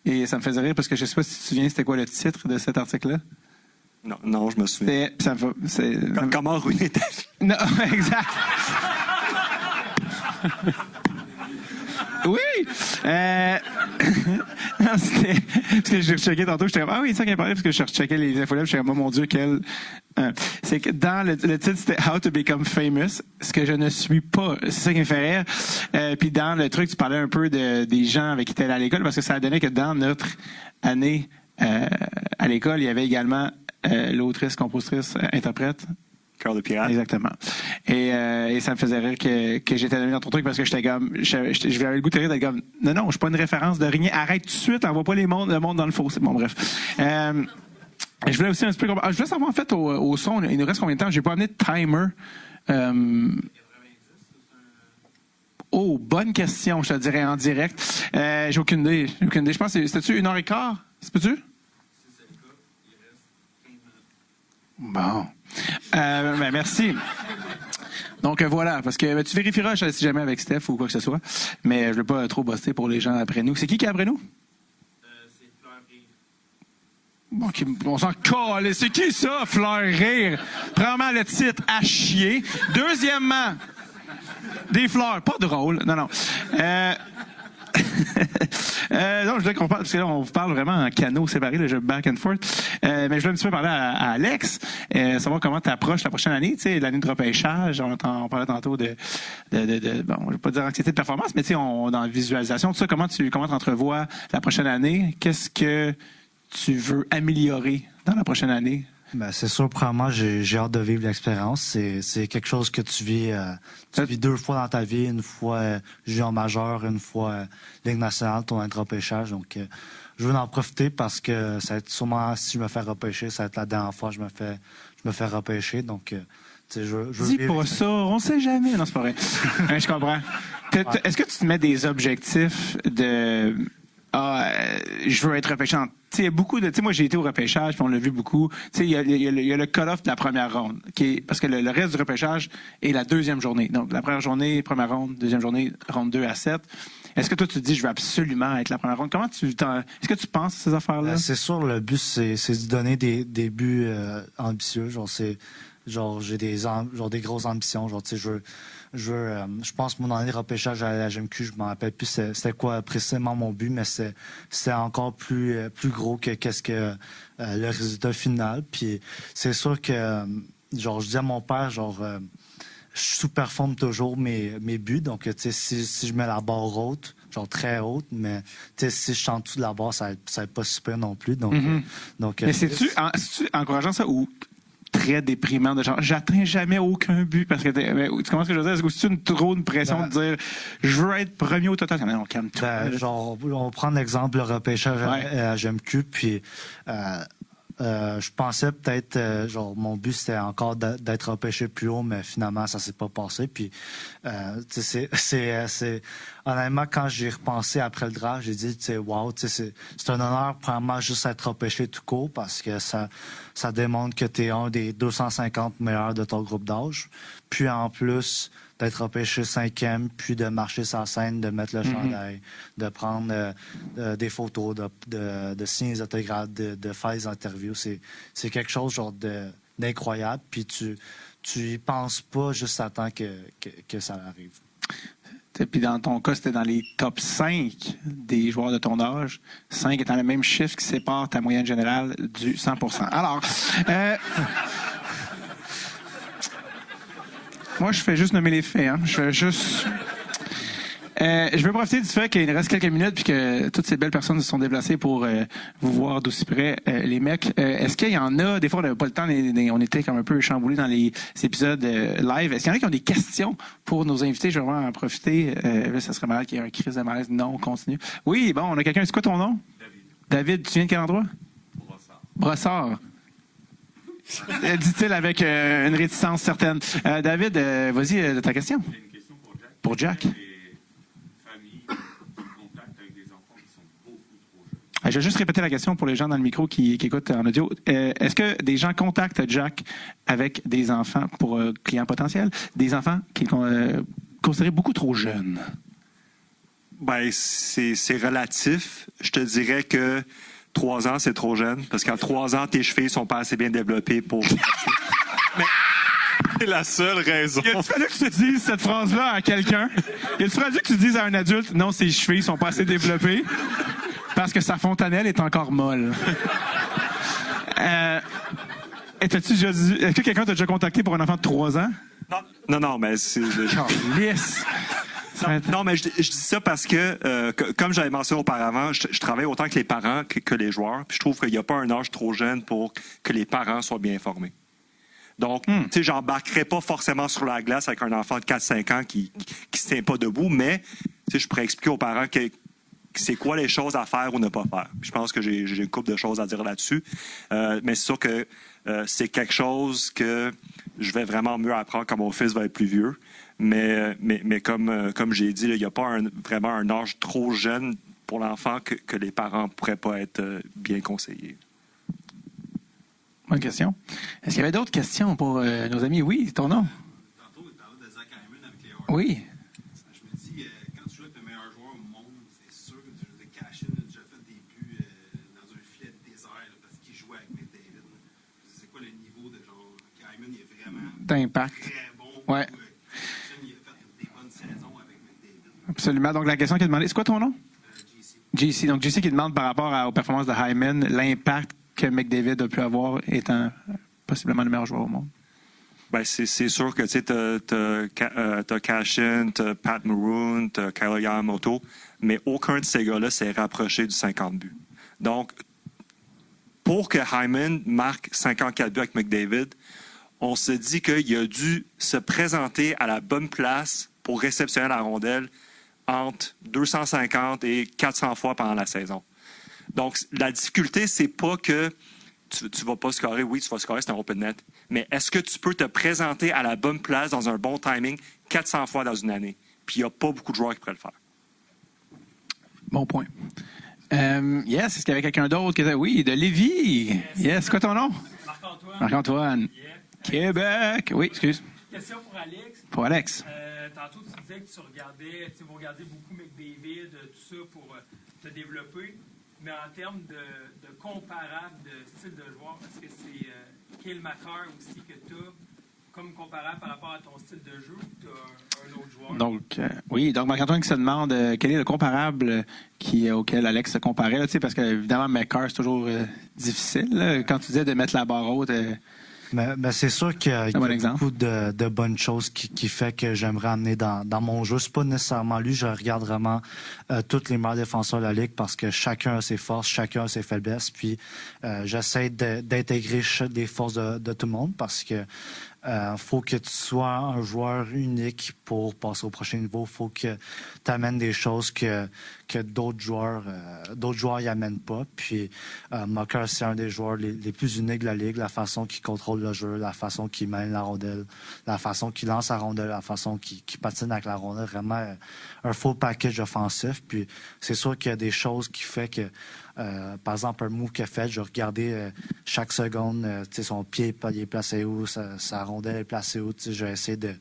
Et ça me faisait rire parce que je sais pas si tu te souviens, c'était quoi le titre de cet article-là? Non, je me souviens. Comment ruiner ta vie? Non, exact. Oui! Non, c'était... Parce que je checkais tantôt, j'étais comme, oui, c'est ça qu'elle parlait, parce que je checkais les infolettes, j'étais comme, oh mon Dieu, quel... c'est que dans le titre, c'était How to Become Famous, ce que je ne suis pas. C'est ça qui me fait rire. Puis dans le truc, tu parlais un peu des gens avec qui tu allais à l'école, parce que ça a donné que dans notre année à l'école, il y avait également l'autrice, compositrice, interprète, Cœur de pirate. Exactement. Et ça me faisait rire que j'étais nommé dans ton truc parce que j'étais comme, je avais le goût de rire d'être comme, non, je suis pas une référence de rien. Arrête tout de suite, envoie pas le monde dans le fossé. Bon, bref. Je voulais aussi un petit peu, je voulais savoir en fait au son, il nous reste combien de temps? J'ai pas amené de timer. Oh, bonne question, je te dirais, en direct. J'ai aucune idée. Je pense que c'était-tu 1h15? C'est peux-tu? Bon. Ben, merci. Donc voilà, parce que tu vérifieras si jamais avec Steph ou quoi que ce soit, mais je ne veux pas trop bosser pour les gens après nous. C'est qui est après nous? C'est Fleur Rire. Bon, on s'en colle. C'est qui ça, Fleur Rire? Premièrement, le titre à chier. Deuxièmement, des fleurs. Pas drôle. Non. Non, je voulais qu'on parle, parce que là, on vous parle vraiment en canot séparé, le jeu back and forth. Mais je voulais un petit peu parler à Alex, savoir comment tu approches la prochaine année, tu sais, l'année de repêchage. On parlait tantôt de bon, je vais pas dire anxiété de performance, mais tu sais, dans la visualisation, tout ça, comment tu entrevois la prochaine année? Qu'est-ce que tu veux améliorer dans la prochaine année? Ben, c'est sûr, probablement, j'ai hâte de vivre l'expérience. C'est quelque chose que tu vis 2 fois dans ta vie, une fois junior majeur, une fois Ligue nationale, ton repêchage. Donc, je veux en profiter parce que ça va être sûrement, si je me fais repêcher, ça va être la dernière fois que je me fais repêcher. Donc, dis pas ça, on sait jamais. Non, c'est pas vrai. Je comprends. Est-ce que tu te mets des objectifs de... je veux être repêché. Il y a beaucoup de. Moi, j'ai été au repêchage, puis on l'a vu beaucoup. Il y a le call-off de la première ronde, parce que le reste du repêchage est la deuxième journée. Donc, la première journée, première ronde, deuxième journée, ronde 2 à 7. Est-ce que toi, tu te dis, je veux absolument être la première ronde? Est-ce que tu penses à ces affaires-là? C'est sûr, le but, c'est de donner des buts ambitieux. J'ai des grosses ambitions. Je pense que mon année de repêchage à la GMQ, je m'en rappelle plus c'était quoi précisément mon but, mais c'est encore plus gros que qu'est-ce que le résultat final. Puis c'est sûr que je dis à mon père, je sous-performe toujours mes buts. Donc si je mets la barre haute, très haute, mais si je suis en dessous de la barre, ça va être pas super non plus. Donc, mais c'est-tu encourageant ça ou très déprimant de genre j'atteins jamais aucun but parce que tu comprends ce que je veux dire? Est-ce que c'est trop une pression de dire je veux être premier au total? Non, on calme tout. On prend l'exemple le repêchage à GMQ, puis je pensais peut-être mon but c'était encore d'être repêché plus haut, mais finalement ça s'est pas passé. Puis c'est honnêtement, quand j'ai repensé après le draft, j'ai dit wow, c'est un honneur premièrement juste être repêché tout court parce que ça démontre que tu es un des 250 meilleurs de ton groupe d'âge. Puis en plus d'être repêché 5e, puis de marcher sur la scène, de mettre le chandail, de prendre des photos, de signer des autographes, de faire des interviews. C'est quelque chose d'incroyable. Puis tu y penses pas juste à temps que ça arrive. Puis dans ton cas, c'était dans les top 5 des joueurs de ton âge. 5 étant le même chiffre qui sépare ta moyenne générale du 100%. Alors, moi, je fais juste nommer les faits. Hein. Je veux profiter du fait qu'il reste quelques minutes puis que toutes ces belles personnes se sont déplacées pour vous voir d'aussi près, les mecs. Est-ce qu'il y en a, des fois, on n'avait pas le temps, on était comme un peu chamboulés dans les épisodes live. Est-ce qu'il y en a qui ont des questions pour nos invités? Je vais vraiment en profiter. Là, ça serait malade qu'il y ait un crise de malaise. Non, on continue. Oui, bon, on a quelqu'un. C'est quoi ton nom? David, tu viens de quel endroit? Brossard. Dit-il avec une réticence certaine. David, vas-y, ta question. J'ai une question pour Jack. Je vais juste répéter la question pour les gens dans le micro qui écoutent en audio. Est-ce que des gens contactent Jack avec des enfants pour clients potentiels, des enfants qui sont considérés beaucoup trop jeunes? Ben, c'est relatif. Je te dirais que 3 ans, c'est trop jeune, parce qu'à 3 ans, tes chevilles sont pas assez bien développées pour... Mais c'est la seule raison. Il a fallu que tu dises cette phrase-là à quelqu'un? Il a fallu que tu dises à un adulte, non, ses chevilles sont pas assez développées? Parce que sa fontanelle est encore molle. Est-ce que quelqu'un t'a déjà contacté pour un enfant de 3 ans? Non, mais c'est... Yes. Non, mais je dis ça parce que, comme j'avais mentionné auparavant, je travaille autant que les parents que les joueurs. Puis je trouve qu'il n'y a pas un âge trop jeune pour que les parents soient bien informés. Donc, tu sais, j'embarquerai pas forcément sur la glace avec un enfant de 4-5 ans qui se tient pas debout, mais je pourrais expliquer aux parents que c'est quoi les choses à faire ou ne pas faire. Puis je pense que j'ai une couple de choses à dire là-dessus. Mais c'est sûr que c'est quelque chose que je vais vraiment mieux apprendre quand mon fils va être plus vieux. Mais comme j'ai dit, il n'y a pas vraiment un âge trop jeune pour l'enfant que les parents ne pourraient pas être bien conseillés. Bonne question. Est-ce qu'il y avait d'autres questions pour nos amis? Oui, ton nom? Tantôt, tu parlais de Zach Hyman avec les Oilers. Oui. Je me dis, quand tu joues avec le meilleur joueur au monde, c'est sûr que Cashin a déjà fait des buts dans un filet de désert là, parce qu'il jouait avec McDavid. C'est quoi le niveau de genre Hyman il est vraiment d'impact. Très bon. Ouais. Cashin, il a fait des bonnes saisons avec McDavid. Absolument. Donc, la question qui est demandée, c'est quoi ton nom? JC. Donc, JC qui demande par rapport aux performances de Hyman, l'impact que McDavid a pu avoir étant possiblement le meilleur joueur au monde. Ben, c'est sûr que t'as Cashin, t'as Pat Maroon, t'as Kyle Yamamoto, mais aucun de ces gars-là s'est rapproché du 50 buts. Donc, pour que Hyman marque 54 buts avec McDavid, on se dit qu'il a dû se présenter à la bonne place pour réceptionner la rondelle entre 250 et 400 fois pendant la saison. Donc, la difficulté, c'est pas que tu vas pas scorer. Oui, tu vas scorer, c'est un open net. Mais est-ce que tu peux te présenter à la bonne place dans un bon timing 400 fois dans une année? Puis il n'y a pas beaucoup de joueurs qui pourraient le faire. Bon point. Est-ce qu'il y avait quelqu'un d'autre? Oui, de Lévis. Yes, c'est quoi ton nom? Marc-Antoine. Marc-Antoine. Yeah. Québec. Oui, excuse. Question pour Alex. Pour Alex. Tantôt, tu disais que vous regardez beaucoup McDavid, tout ça pour te développer. Mais en termes de comparable de style de joueur, est-ce que c'est Cale Makar aussi que tu as comme comparable par rapport à ton style de jeu ou tu as un autre joueur? Donc, oui. Donc, Marc-Antoine qui se demande quel est le comparable auquel Alex se comparait. Là, parce qu'évidemment, Makar, c'est toujours difficile. Là, quand tu disais de mettre la barre haute... Mais c'est sûr qu'il y a bon beaucoup de bonnes choses qui fait que j'aimerais amener dans mon jeu. C'est pas nécessairement lui. Je regarde vraiment tous les meilleurs défenseurs de la Ligue parce que chacun a ses forces, chacun a ses faiblesses. Puis j'essaie d'intégrer des forces de tout le monde parce que faut que tu sois un joueur unique pour passer au prochain niveau. Faut que tu amènes des choses que d'autres joueurs y amènent pas. Puis Makar, c'est un des joueurs les plus uniques de la Ligue. La façon qu'il contrôle le jeu, la façon qu'il mène la rondelle, la façon qu'il lance la rondelle, la façon qu'il patine avec la rondelle. Vraiment un full package offensif. Puis c'est sûr qu'il y a des choses qui fait que par exemple, un move qu'il a fait, je regardais chaque seconde, son pied il est placé où, sa rondelle est placée où. Je vais essayer de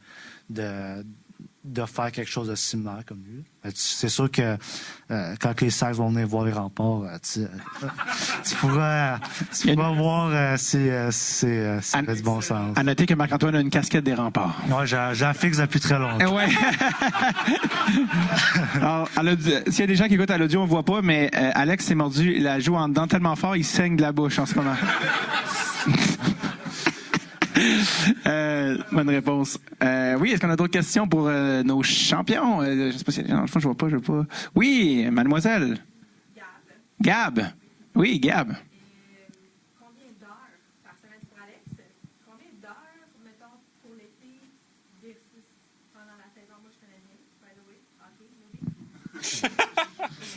faire quelque chose de similaire comme lui. C'est sûr que quand les Sacs vont venir voir les remparts, tu pourras voir si ça fait du bon sens. À noter que Marc-Antoine a une casquette des remparts. Ouais, j'en fixe depuis très longtemps. Ouais. Alors, s'il y a des gens qui écoutent à l'audio, on ne voit pas, mais Alex s'est mordu la joue en dedans tellement fort, il saigne de la bouche en ce moment. Bonne réponse. Oui, est-ce qu'on a d'autres questions pour nos champions? Je ne sais pas si dans le fond, je vois pas. Oui, mademoiselle. Gab. Oui, Gab. Combien d'heures par semaine pour Alex? Combien d'heures, mettons, pour l'été versus pendant la saison? Moi, je connais bien, by the way. OK,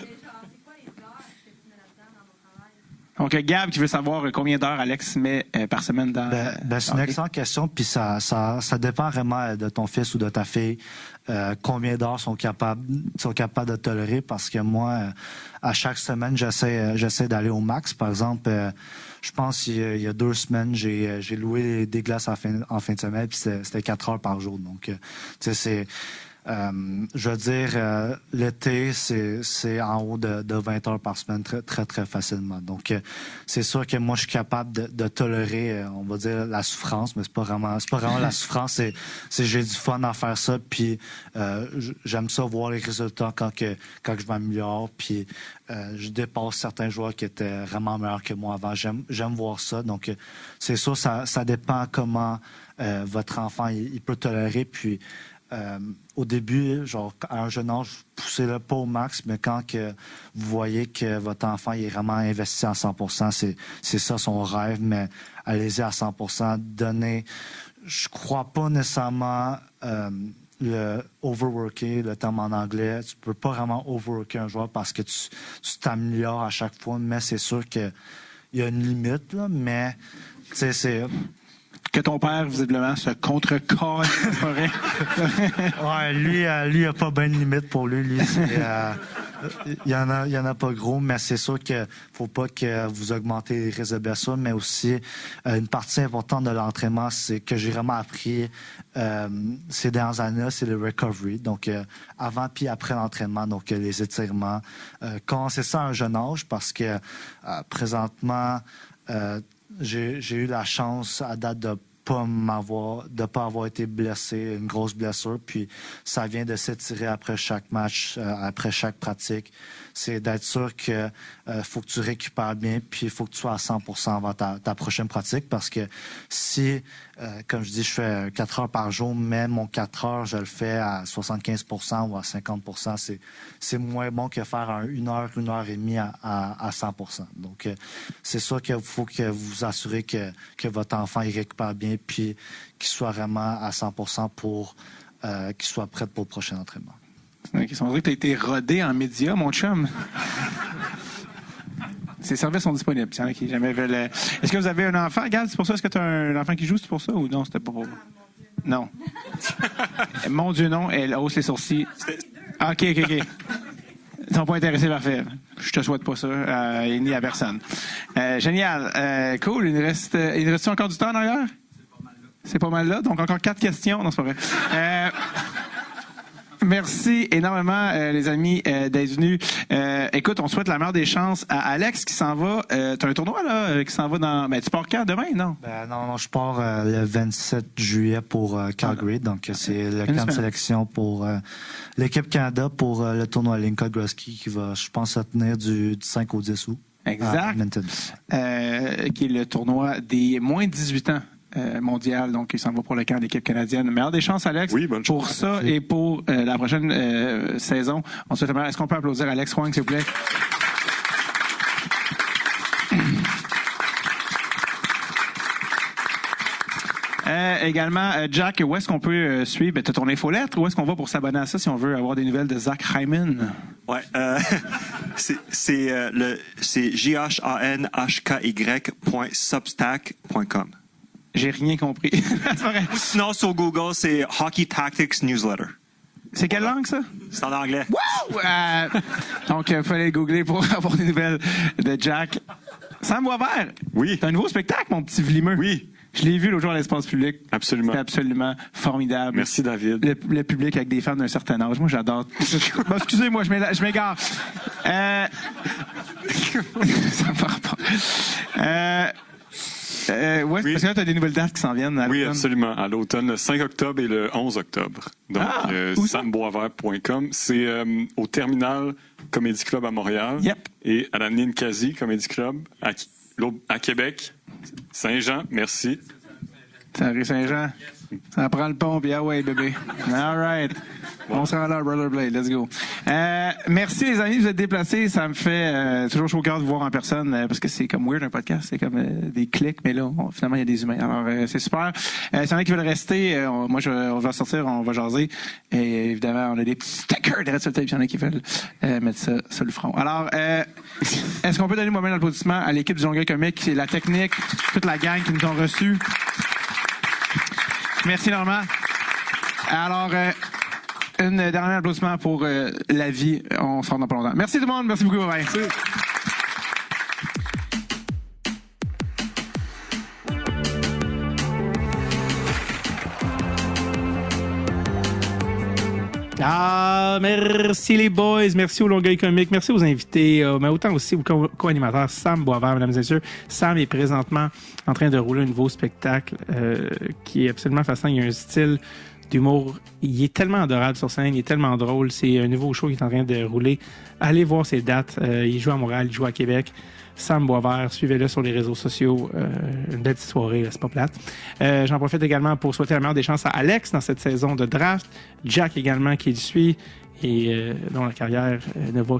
mais genre, c'est quoi les heures que tu mets là-dedans dans mon travail? Donc, Gab qui veut savoir combien d'heures Alex met par semaine dans... C'est une excellente question, puis ça dépend vraiment de ton fils ou de ta fille. Combien d'heures sont capables de tolérer, parce que moi, à chaque semaine, j'essaie d'aller au max. Par exemple, je pense il y a 2 semaines, j'ai loué des glaces en fin de semaine, puis c'était 4 heures par jour. Donc, tu sais, c'est... je veux dire, l'été, c'est en haut de 20 heures par semaine très, très, très facilement. Donc, c'est sûr que moi, je suis capable de tolérer, on va dire, la souffrance, mais c'est pas vraiment la souffrance. C'est j'ai du fun à faire ça, puis j'aime ça voir les résultats quand je m'améliore, puis je dépasse certains joueurs qui étaient vraiment meilleurs que moi avant. J'aime voir ça. Donc, c'est sûr, ça dépend comment votre enfant il peut tolérer, puis au début, genre à un jeune âge, poussez-le pas au max, mais quand que vous voyez que votre enfant il est vraiment investi à 100%, c'est ça son rêve, mais allez-y à 100%, donnez. Je crois pas nécessairement le overworker, le terme en anglais. Tu peux pas vraiment overworker un joueur parce que tu t'améliores à chaque fois, mais c'est sûr que il y a une limite, là, mais tu sais, c'est que ton père, visiblement, se contre-colle. C'est pas vrai? Ouais, lui, il a pas bien de limite pour lui. Lui, il y en a pas gros, mais c'est sûr que faut pas que vous augmentez les risques de blessures, mais aussi une partie importante de l'entraînement, c'est que j'ai vraiment appris ces dernières années, c'est le recovery. Donc, avant puis après l'entraînement, donc les étirements. Commencer ça à un jeune âge parce que présentement, j'ai eu la chance à date de pas avoir été blessé, une grosse blessure, puis ça vient de s'étirer après chaque match, après chaque pratique. C'est d'être sûr que faut que tu récupères bien, puis il faut que tu sois à 100% avant ta prochaine pratique, parce que si, comme je dis, je fais 4 heures par jour, mais mon 4 heures, je le fais à 75% ou à 50%, c'est moins bon que faire une heure et demie à 100%. Donc, c'est sûr qu'il faut que vous vous assurez que votre enfant il récupère bien, puis qu'il soit vraiment à 100% pour qu'il soit prêt pour le prochain entraînement. Okay, on dirait que tu as été rodé en médias, mon chum. Ces services sont disponibles. S'il y en a qui jamais veulent. Est-ce que vous avez un enfant? Regarde, c'est pour ça. Est-ce que tu as un enfant qui joue? C'est pour ça ou non? C'était pas pour. Non. Mon Dieu, non. Elle hausse les sourcils. OK. Ils sont pas intéressés, parfait. Je te souhaite pas ça, ni à personne. Génial. Cool. Il reste encore du temps en arrière? C'est pas mal là. Donc, encore 4 questions. Non, c'est pas vrai. Merci énormément, les amis, d'être venus. Écoute, on souhaite la meilleure des chances à Alex qui s'en va. T'as un tournoi, là, qui s'en va dans... Ben, tu pars quand? Demain, non? Non, je pars le 27 juillet pour Calgary. Donc, c'est le camp de sélection pour l'équipe Canada pour le tournoi Linka Grosky qui va, je pense, se tenir du 5 au 10 août. Exact. Qui est le tournoi des moins de 18 ans. Mondial, donc il s'en va pour le camp de l'équipe canadienne. Meilleure des chances, Alex, pour ça et pour la prochaine saison. Ensuite, est-ce qu'on peut applaudir Alex Huang, s'il vous plaît? Également, Jack, où est-ce qu'on peut suivre? Tu as ton infolettre? Où est-ce qu'on va pour s'abonner à ça si on veut avoir des nouvelles de Zach Hyman? Ouais, c'est JHANHKY.substack.com. J'ai rien compris. Sinon, sur Google, c'est Hockey Tactics Newsletter. C'est quelle langue, ça? C'est en anglais. Wow! Donc, il fallait googler pour avoir des nouvelles de Jack. Sam Boisvert. Oui. T'as un nouveau spectacle, mon petit vlimeux. Oui. Je l'ai vu l'autre jour à l'espace public. Absolument. C'était absolument formidable. Merci, David. Le public avec des fans d'un certain âge. Moi, j'adore. Bon, excusez-moi, je m'égare. Ça me fait rapport. Oui. Parce que là, tu as des nouvelles dates qui s'en viennent. Oui, absolument. À l'automne, le 5 octobre et le 11 octobre. Donc, samboisvert.com. C'est au Terminal Comedy Club à Montréal. Yep. Et à la Ninkasi Comedy Club à Québec. Saint-Jean, merci. Saint-Jean. Ça prend le pont, puis ah ouais, bébé. All right. On se rend là, Rollerblade. Let's go. Merci, les amis, vous êtes déplacés. Ça me fait toujours chaud au cœur de vous voir en personne, parce que c'est comme weird, un podcast. C'est comme des clics, mais là, finalement, il y a des humains. Alors, c'est super. S'il y en a qui veulent rester, on va sortir, on va jaser. Et évidemment, on a des petits stickers derrière sur le tape. Il y en a qui veulent mettre ça sur le front. Alors, est-ce qu'on peut donner un moment d'applaudissement à l'équipe du Longueuil Comique, la technique, toute la gang qui nous ont reçus? Merci énormément. Alors, un dernier applaudissement pour la vie. On se rend dans pas longtemps. Merci tout le monde. Merci beaucoup. Bye. Merci les boys, merci au Longueuil Comique, merci aux invités, mais autant aussi au co-animateur Sam Boisvert, mesdames et messieurs. Sam est présentement en train de rouler un nouveau spectacle qui est absolument fascinant. Il y a un style d'humour, il est tellement adorable sur scène, il est tellement drôle. C'est un nouveau show qui est en train de rouler. Allez voir ses dates. Il joue à Montréal, il joue à Québec. Sam Boisvert, suivez-le sur les réseaux sociaux. Une belle petite soirée, là, c'est pas plate. J'en profite également pour souhaiter la meilleure des chances à Alex dans cette saison de draft. Jack également qui le suit et dont la carrière ne va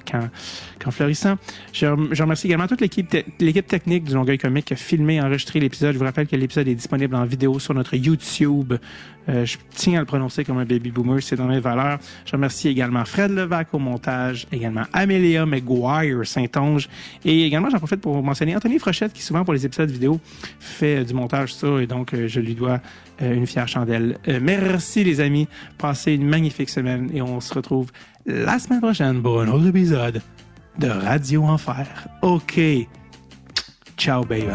qu'en florissant. Je remercie également toute l'équipe technique du Longueuil Comique qui a filmé et enregistré l'épisode. Je vous rappelle que l'épisode est disponible en vidéo sur notre YouTube. Je tiens à le prononcer comme un baby boomer, c'est dans mes valeurs. Je remercie également Fred Levac au montage, également Amélia McGuire Saint-Onge, et également j'en profite pour mentionner Anthony Frochette qui souvent pour les épisodes vidéo fait du montage ça, et donc je lui dois une fière chandelle. Merci les amis, passez une magnifique semaine et on se retrouve la semaine prochaine pour un autre épisode de Radio Enfer. OK. Ciao, baby.